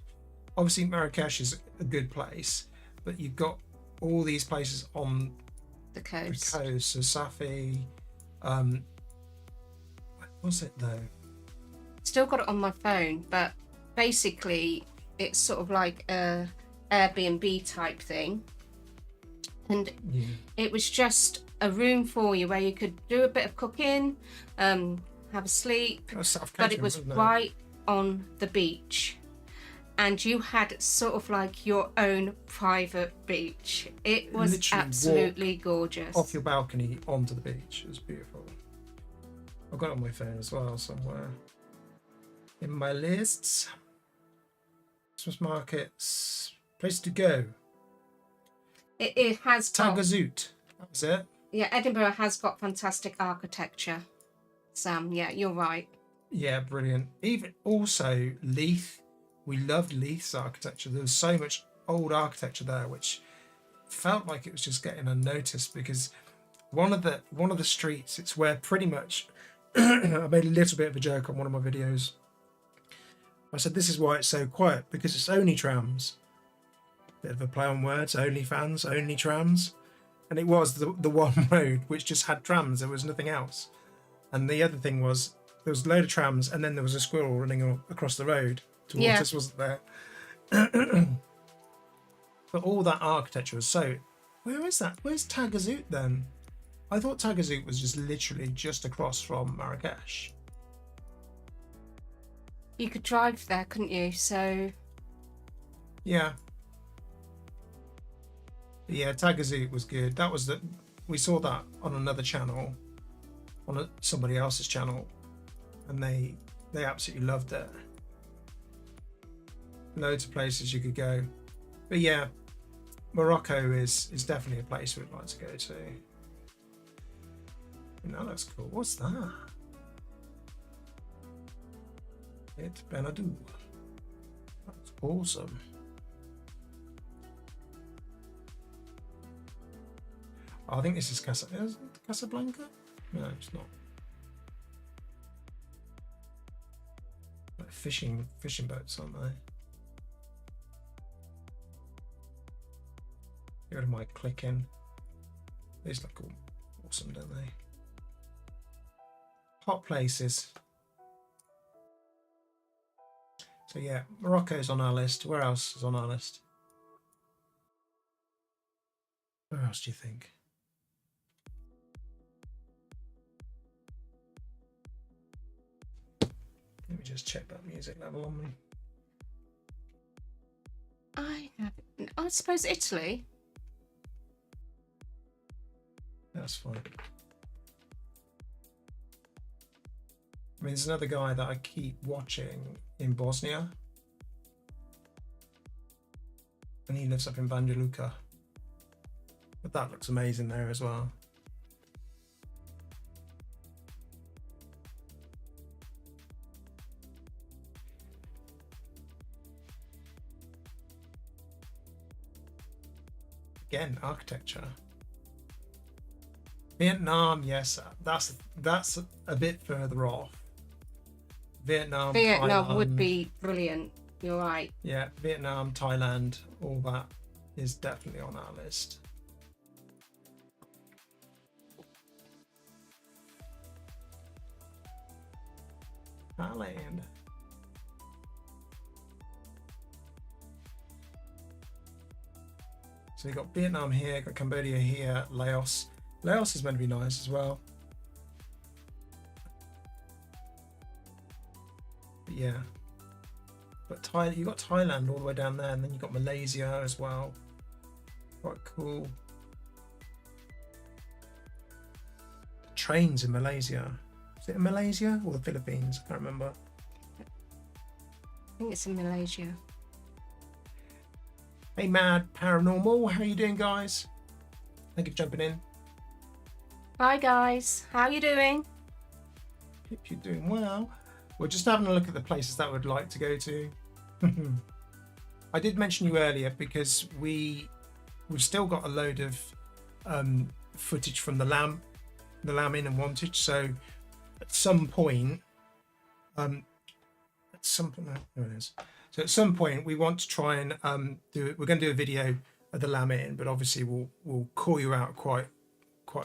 [SPEAKER 1] Obviously Marrakesh is a good place, but you've got all these places on
[SPEAKER 2] the coast.
[SPEAKER 1] So Safi, what's it though?
[SPEAKER 2] Still got it on my phone, but basically it's sort of like a Airbnb type thing, and it was just a room for you where you could do a bit of cooking, have a sleep, but it was right on the beach, and you had sort of like your own private beach. It was literally absolutely gorgeous.
[SPEAKER 1] Off your balcony onto the beach. It was beautiful. I've got it on my phone as well somewhere in my lists. Christmas markets, place to go.
[SPEAKER 2] It has
[SPEAKER 1] Tagazout. That was it.
[SPEAKER 2] Yeah, Edinburgh has got fantastic architecture. Sam, yeah, you're right.
[SPEAKER 1] Yeah, brilliant. Even also Leith. We loved Leith's architecture. There was so much old architecture there, which felt like it was just getting unnoticed, because one of the streets, it's where pretty much I made a little bit of a joke on one of my videos. I said this is why it's so quiet, because it's only trams. Bit of a play on words, only fans, only trams. And it was the one road which just had trams, there was nothing else. And the other thing was there was a load of trams and then there was a squirrel running across the road towards us, wasn't there? But all that architecture was so... Where is that? Where's Tagazout then? I thought Tagazout was just literally just across from Marrakesh.
[SPEAKER 2] You could drive there, couldn't you? So...
[SPEAKER 1] Yeah. Yeah, Tagazout was good. That was we saw that on another channel, on somebody else's channel, and they absolutely loved it. Loads of places you could go. But yeah, Morocco is definitely a place we'd like to go to. And that looks cool. What's that? It's Benadou. That's awesome. Oh, I think this is Casablanca? No, it's not. Like fishing boats, aren't they? Get rid of my clicking. These look awesome, don't they? Hot places. So yeah, Morocco's on our list. Where else is on our list? Where else do you think? Let me just check that music level on me.
[SPEAKER 2] I suppose Italy.
[SPEAKER 1] That's fine. I mean, there's another guy that I keep watching in Bosnia. And he lives up in Banja Luka. But that looks amazing there as well. Again, architecture. Vietnam, yes, that's a bit further off. Vietnam
[SPEAKER 2] Thailand would be brilliant. You're right.
[SPEAKER 1] Yeah, Vietnam, Thailand, all that is definitely on our list. Thailand. So you've got Vietnam here, got Cambodia here, Laos. Laos is meant to be nice as well. But yeah. But you've got Thailand all the way down there, and then you've got Malaysia as well. Quite cool. Trains in Malaysia. Is it in Malaysia or the Philippines? I can't remember.
[SPEAKER 2] I think it's in Malaysia.
[SPEAKER 1] Hey Mad Paranormal, how you doing, guys? Thank you for jumping in.
[SPEAKER 2] Hi guys, how you doing?
[SPEAKER 1] Hope you're doing well. We're just having a look at the places that we'd like to go to. I did mention you earlier because we've still got a load of footage from the Lamb Inn and Wantage. So at some point, there it is. So at some point we want to try and we're going to do a video of the Lamb Inn, but obviously we'll call you out quite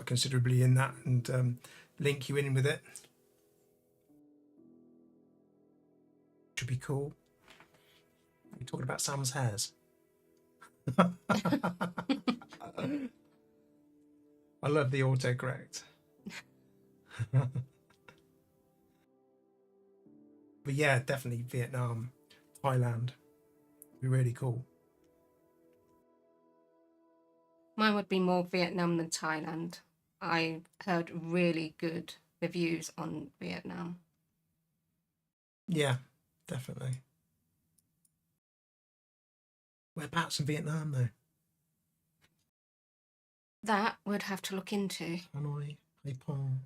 [SPEAKER 1] considerably in that and link you in with it. Should be cool. We're talking about Sam's hairs. I love the autocorrect. But yeah, definitely Vietnam, Thailand. Be really cool.
[SPEAKER 2] Mine would be more Vietnam than Thailand. I heard really good reviews on Vietnam.
[SPEAKER 1] Yeah, definitely. Whereabouts in Vietnam, though?
[SPEAKER 2] That would have to look into.
[SPEAKER 1] Hanoi, Haiphong.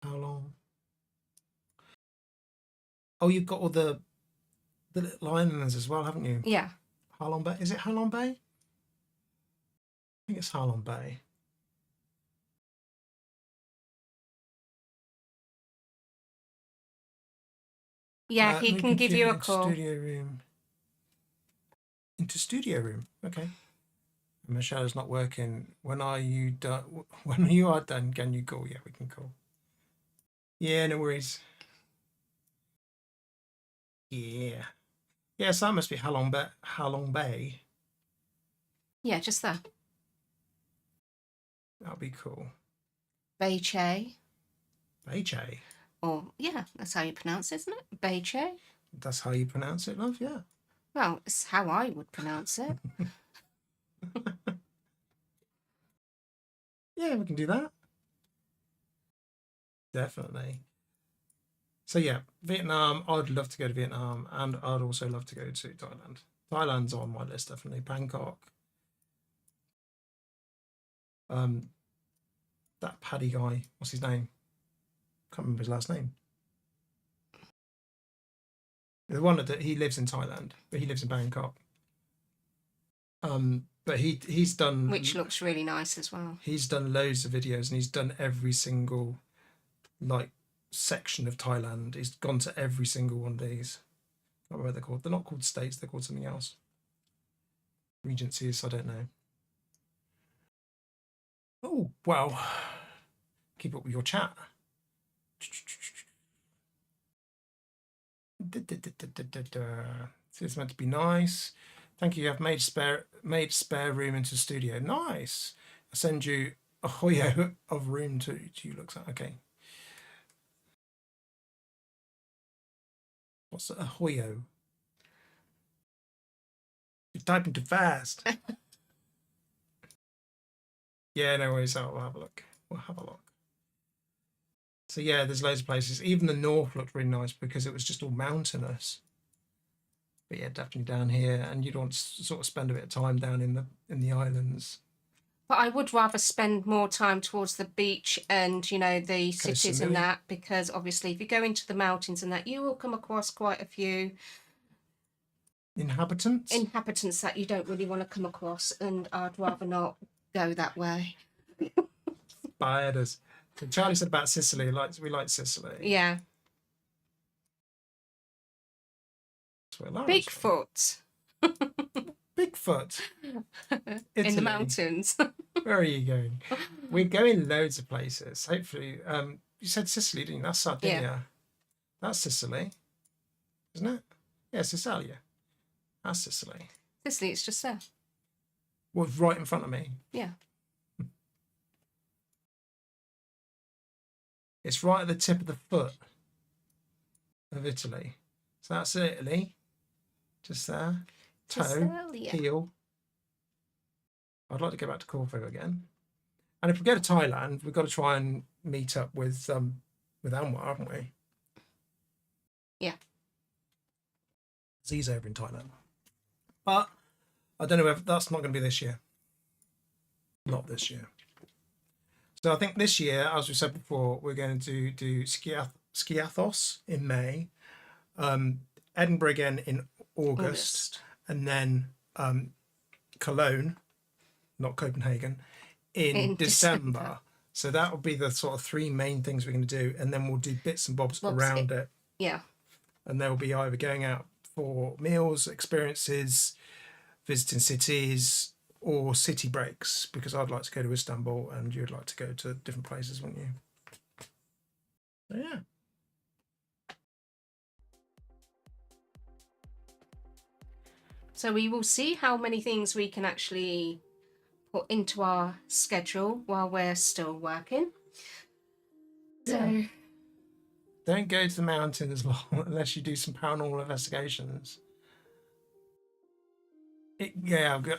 [SPEAKER 1] How long? Oh, you've got all the little islands as well, haven't you?
[SPEAKER 2] Yeah.
[SPEAKER 1] Ha Long Bay. Is it Ha Long Bay? I think it's Ha Long Bay.
[SPEAKER 2] Yeah, he can give you a call.
[SPEAKER 1] Studio room. Into studio room. Okay. Michelle's not working. When are you done? When you are done, can you call? Yeah, we can call. Yeah, no worries. Yeah. Yeah, so that must be Ha Long Bay.
[SPEAKER 2] Yeah, just that.
[SPEAKER 1] That'll be cool.
[SPEAKER 2] Bay Che.
[SPEAKER 1] Bay Che.
[SPEAKER 2] Or, yeah, that's how you pronounce it, isn't it? Bay Che.
[SPEAKER 1] That's how you pronounce it, love? Yeah.
[SPEAKER 2] Well, it's how I would pronounce it.
[SPEAKER 1] Yeah, we can do that. Definitely. So yeah, Vietnam, I'd love to go to Vietnam, and I'd also love to go to Thailand. Thailand's on my list, definitely. Bangkok. That Paddy guy, what's his name? Can't remember his last name. The one that he lives in Thailand, but he lives in Bangkok. But he's done,
[SPEAKER 2] which looks really nice as well.
[SPEAKER 1] He's done loads of videos, and he's done every single like section of Thailand. He's gone to every single one of these. I don't know what they're called. They're not called states. They're called something else. Regencies. I don't know. Oh well. Keep up with your chat. It's meant to be nice. Thank you. I've made spare room into the studio. Nice. I'll send you a hoyo of room to you. Looks like okay. What's a hoyo? You're typing too fast. Yeah, no worries. We'll have a look. So yeah, there's loads of places. Even the north looked really nice because it was just all mountainous. But yeah, definitely down here, and you'd want to sort of spend a bit of time down in the islands.
[SPEAKER 2] But I would rather spend more time towards the beach and, the cities and that, because obviously if you go into the mountains and that, you will come across quite a few
[SPEAKER 1] inhabitants
[SPEAKER 2] that you don't really want to come across, and I'd rather not go that way.
[SPEAKER 1] Spiders. So Charlie said about Sicily, we like Sicily.
[SPEAKER 2] Yeah. Bigfoot.
[SPEAKER 1] Bigfoot.
[SPEAKER 2] In the mountains.
[SPEAKER 1] Where are you going? We're going loads of places. Hopefully, you said Sicily, didn't you? That's Sardinia. Yeah. That's Sicily, isn't it? Yeah, Sicilia. That's Sicily.
[SPEAKER 2] Sicily, it's just there.
[SPEAKER 1] Well, right in front of me.
[SPEAKER 2] Yeah.
[SPEAKER 1] It's right at the tip of the foot of Italy. So that's Italy. Just there. Toe, heel. I'd like to go back to Corfu again. And if we go to Thailand, we've got to try and meet up with Anwar, haven't we?
[SPEAKER 2] Yeah.
[SPEAKER 1] He's over in Thailand. But I don't know if that's not going to be this year. Not this year. So I think this year, as we said before, we're going to do Skiathos in May, Edinburgh again in August. And then Cologne, not Copenhagen, in December. So that will be the sort of three main things we're going to do, and then we'll do bits and bobs around it.
[SPEAKER 2] Yeah.
[SPEAKER 1] And they'll be either going out for meals, experiences, visiting cities, or city breaks, because I'd like to go to Istanbul and you'd like to go to different places, wouldn't you? So yeah.
[SPEAKER 2] So we will see how many things we can actually put into our schedule while we're still working.
[SPEAKER 1] Yeah. So don't go to the mountains unless you do some paranormal investigations.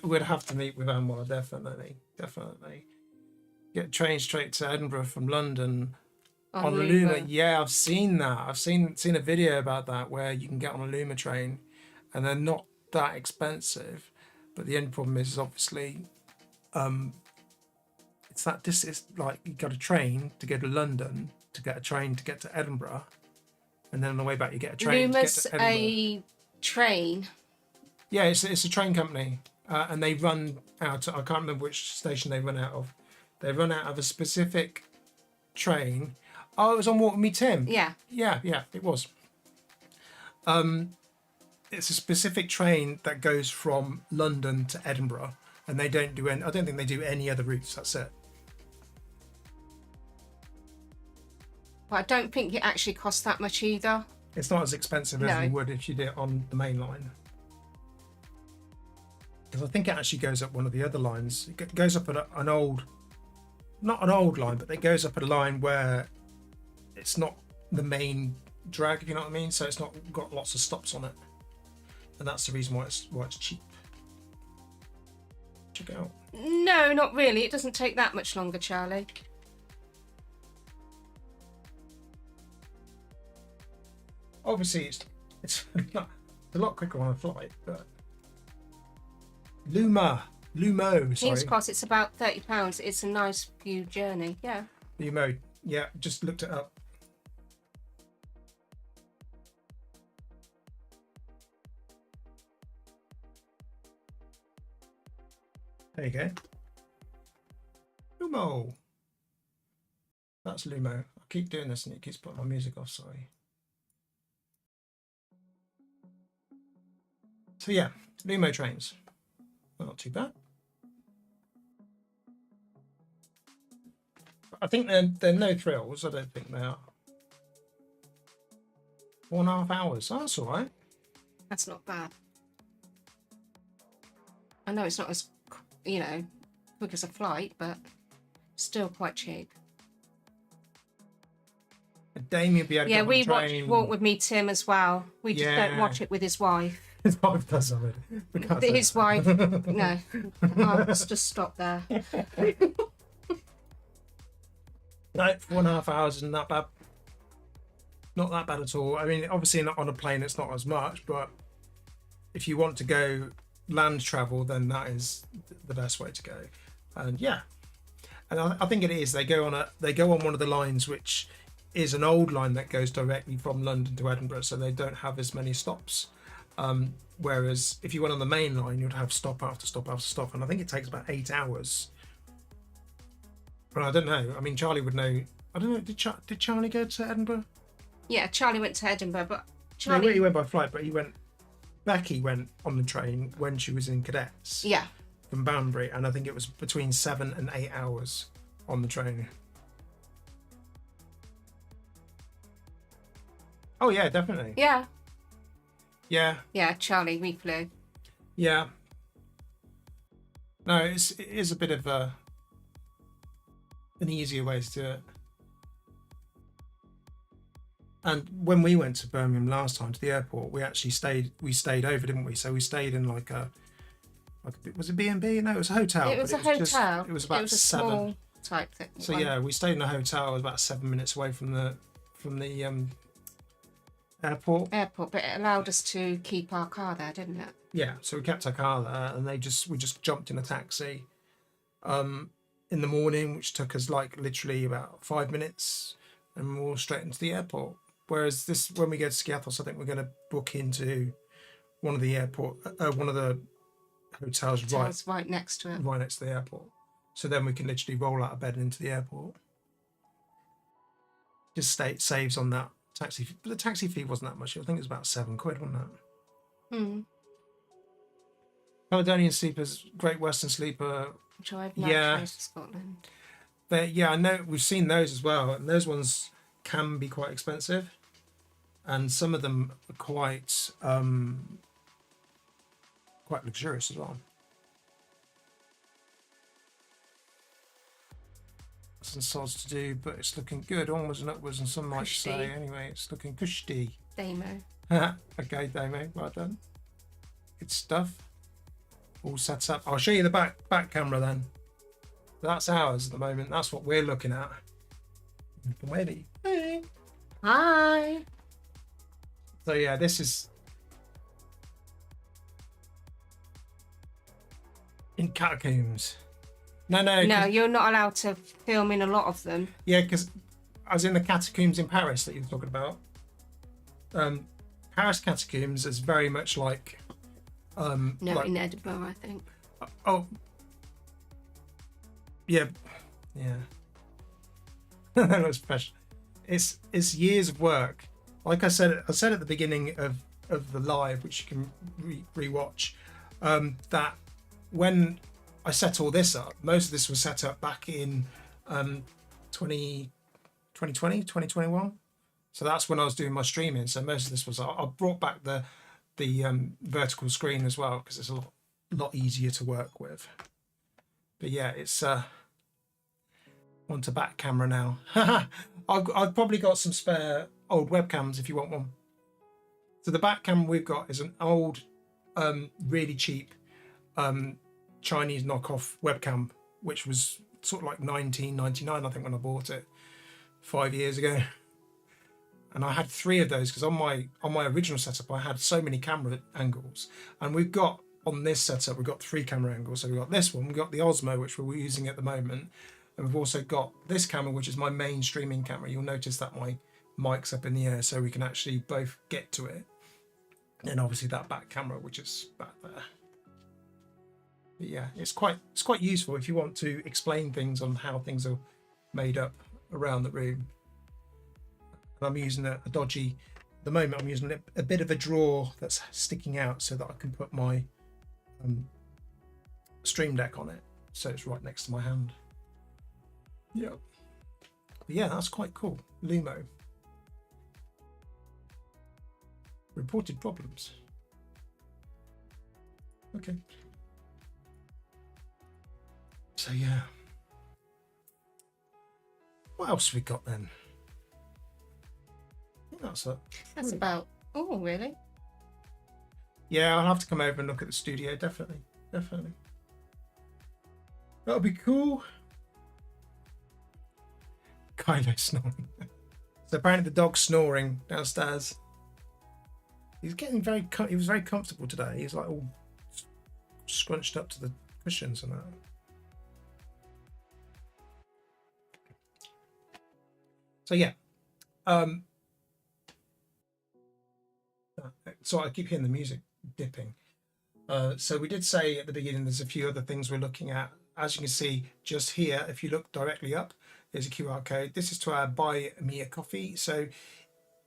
[SPEAKER 1] We'd have to meet with Anwar, definitely. Get a train straight to Edinburgh from London on a Luma. Yeah, I've seen that. I've seen a video about that where you can get on a Luma train, and they're not that expensive. But the only problem is obviously, it's that distance. Like you got a train to go to London, to get a train to get to Edinburgh, and then on the way back you get a train
[SPEAKER 2] Luma's
[SPEAKER 1] to get to Edinburgh.
[SPEAKER 2] A train.
[SPEAKER 1] Yeah, it's a train company, and they run out. I can't remember which station they run out of. They run out of a specific train. Oh, it was on Walk With Me, Tim.
[SPEAKER 2] Yeah,
[SPEAKER 1] it was. It's a specific train that goes from London to Edinburgh, and they don't do any. I don't think they do any other routes. That's it.
[SPEAKER 2] But I don't think it actually costs that much either.
[SPEAKER 1] It's not as expensive as you would if you did it on the main line. Because I think it actually goes up one of the other lines. It goes up at not an old line, but it goes up at a line where it's not the main drag, if you know what I mean. So it's not got lots of stops on it, and that's the reason why it's cheap. Check it out.
[SPEAKER 2] No, not really. It doesn't take that much longer, Charlie.
[SPEAKER 1] Obviously, it's a lot quicker on a flight, but Lumo, sorry.
[SPEAKER 2] King's Cross, it's about £30. It's a nice view journey, yeah.
[SPEAKER 1] Lumo, yeah, just looked it up. There you go. Lumo. That's Lumo. I keep doing this and it keeps putting my music off, sorry. So yeah, Lumo trains. Well, not too bad. I think they're no thrills. I don't think they are. 4.5 hours. Oh, that's all right.
[SPEAKER 2] That's not bad. I know it's not as, quick as a flight, but still quite cheap.
[SPEAKER 1] Damien be able to
[SPEAKER 2] yeah, we
[SPEAKER 1] watch
[SPEAKER 2] Walk With Me, Tim, as well. We just don't watch it with his wife.
[SPEAKER 1] His wife does already.
[SPEAKER 2] His wife, no. Let's just stop there.
[SPEAKER 1] No, 4.5 hours isn't that bad. Not that bad at all. I mean, obviously not on a plane, it's not as much, but if you want to go land travel, then that is the best way to go. And yeah, and I think it is. They go on one of the lines, which is an old line that goes directly from London to Edinburgh, so they don't have as many stops. Whereas if you went on the main line, you'd have stop after stop after stop, and I think it takes about 8 hours. But I don't know. I mean, Charlie would know. I don't know. Did Charlie go to Edinburgh?
[SPEAKER 2] Yeah, Charlie went to Edinburgh, but
[SPEAKER 1] No, he went by flight, but Becky went on the train when she was in cadets.
[SPEAKER 2] Yeah.
[SPEAKER 1] From Banbury, and I think it was between 7 and 8 hours on the train. Oh yeah, definitely.
[SPEAKER 2] Yeah.
[SPEAKER 1] Yeah.
[SPEAKER 2] Yeah, Charlie, we flew.
[SPEAKER 1] Yeah. No, it is a bit of an easier way to do it. And when we went to Birmingham last time to the airport, we actually stayed over, didn't we? So we stayed in like a was it B&B? No, it was a hotel.
[SPEAKER 2] It was a hotel.
[SPEAKER 1] It was about 7.
[SPEAKER 2] Small type thing.
[SPEAKER 1] So yeah, we stayed in a hotel. It was about 7 minutes away from the airport.
[SPEAKER 2] But it allowed us to keep our car there, didn't it?
[SPEAKER 1] Yeah, so we kept our car there, and we just jumped in a taxi in the morning, which took us like literally about 5 minutes, and we were straight into the airport. Whereas when we go to Skiathos, I think we're going to book into one of the hotels
[SPEAKER 2] right next to it.
[SPEAKER 1] Right next to the airport. So then we can literally roll out of bed and into the airport. Just saves on that taxi fee. But the taxi fee wasn't that much. I think it was about £7, wasn't it? Caledonian Sleepers, Great Western Sleeper.
[SPEAKER 2] Which I've not tried to Scotland.
[SPEAKER 1] I know we've seen those as well, and those ones can be quite expensive, and some of them are quite luxurious as well. Some sods to do, but it's looking good. Onwards and upwards, and some might say anyway, it's looking cushy.
[SPEAKER 2] Damo.
[SPEAKER 1] Okay, Damo, well done. Good stuff. All set up. I'll show you the back camera then. That's ours at the moment. That's what we're looking at. Ready? Hey.
[SPEAKER 2] Hi.
[SPEAKER 1] So yeah, this is in catacombs. No,
[SPEAKER 2] you're not allowed to film in a lot of them.
[SPEAKER 1] Yeah, because I was in the catacombs in Paris that you were talking about. Paris catacombs is very much like
[SPEAKER 2] in Edinburgh, I think.
[SPEAKER 1] Oh yeah that was special. It's years of work. Like I said at the beginning of the live, which you can re-watch, that when I set all this up, most of this was set up back in 2020, 2021. So that's when I was doing my streaming. So most of this was, I brought back the vertical screen as well, because it's a lot easier to work with. But yeah, it's onto back camera now. I've probably got some spare old webcams if you want one. So the back camera we've got is an old, really cheap Chinese knockoff webcam, which was sort of like $19.99, I think, when I bought it 5 years ago. And I had 3 of those because on my original setup I had so many camera angles, and we've got on this setup, we've got 3 camera angles. So we've got this one, we've got the Osmo, which we're using at the moment. And we've also got this camera, which is my main streaming camera. You'll notice that my mic's up in the air, so we can actually both get to it. And obviously that back camera, which is back there. But yeah, it's quite useful if you want to explain things on how things are made up around the room. And I'm using a dodgy, at the moment I'm using a bit of a drawer that's sticking out so that I can put my Stream Deck on it, so it's right next to my hand. Yeah, but yeah, that's quite cool. Lumo reported problems. Okay, so yeah, what else have we got then? I think that's
[SPEAKER 2] about all, really.
[SPEAKER 1] Yeah, I'll have to come over and look at the studio. Definitely. That'll be cool. Kylo snoring. So apparently the dog's snoring downstairs. He's getting he was very comfortable today. He's like all scrunched up to the cushions and that. So yeah. So I keep hearing the music dipping. So we did say at the beginning there's a few other things we're looking at. As you can see just here, if you look directly up, there's a QR code. This is to our Buy Me a Coffee. So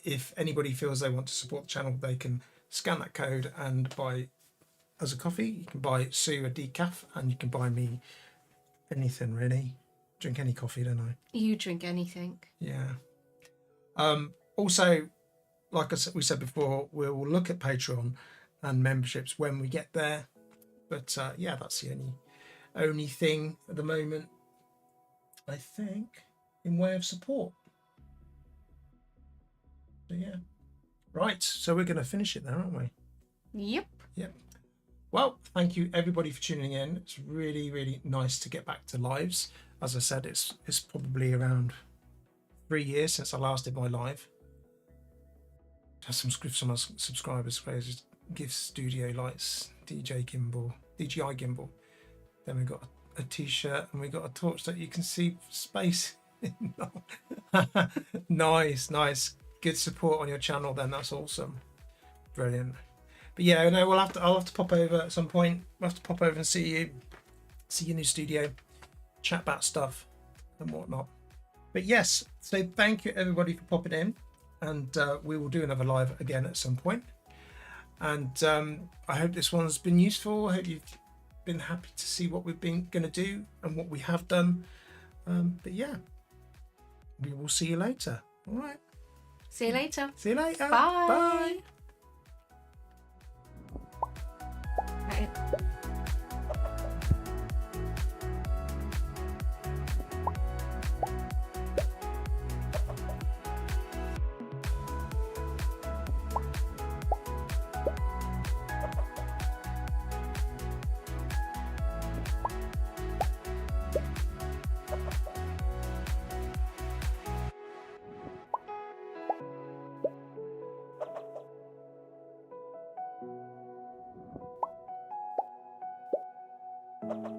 [SPEAKER 1] if anybody feels they want to support the channel, they can scan that code and buy us a coffee. You can buy Sue a decaf, and you can buy me anything really. Drink any coffee, don't I?
[SPEAKER 2] You drink anything.
[SPEAKER 1] Yeah. Also, like we said before, we'll look at Patreon and memberships when we get there. But yeah, that's the only thing at the moment, I think, in way of support. So yeah. Right, so we're going to finish it there, aren't we?
[SPEAKER 2] Yep.
[SPEAKER 1] Well, thank you everybody for tuning in. It's really, really nice to get back to lives. As I said, it's probably around 3 years since I last did my live. Has some subscribers give studio lights, DJI gimbal. Then we got a t-shirt and we got a torch that you can see space. Nice. Good support on your channel then. That's awesome. Brilliant. But yeah, no, I'll have to pop over at some point. We'll have to pop over and see your new studio, chat about stuff and whatnot. But yes, so thank you everybody for popping in, and we will do another live again at some point. And I hope this one's been useful. I hope you've been happy to see what we've been going to do and what we have done. But yeah, we will see you later. All right.
[SPEAKER 2] See you later.
[SPEAKER 1] Bye.
[SPEAKER 2] Bye. Bye.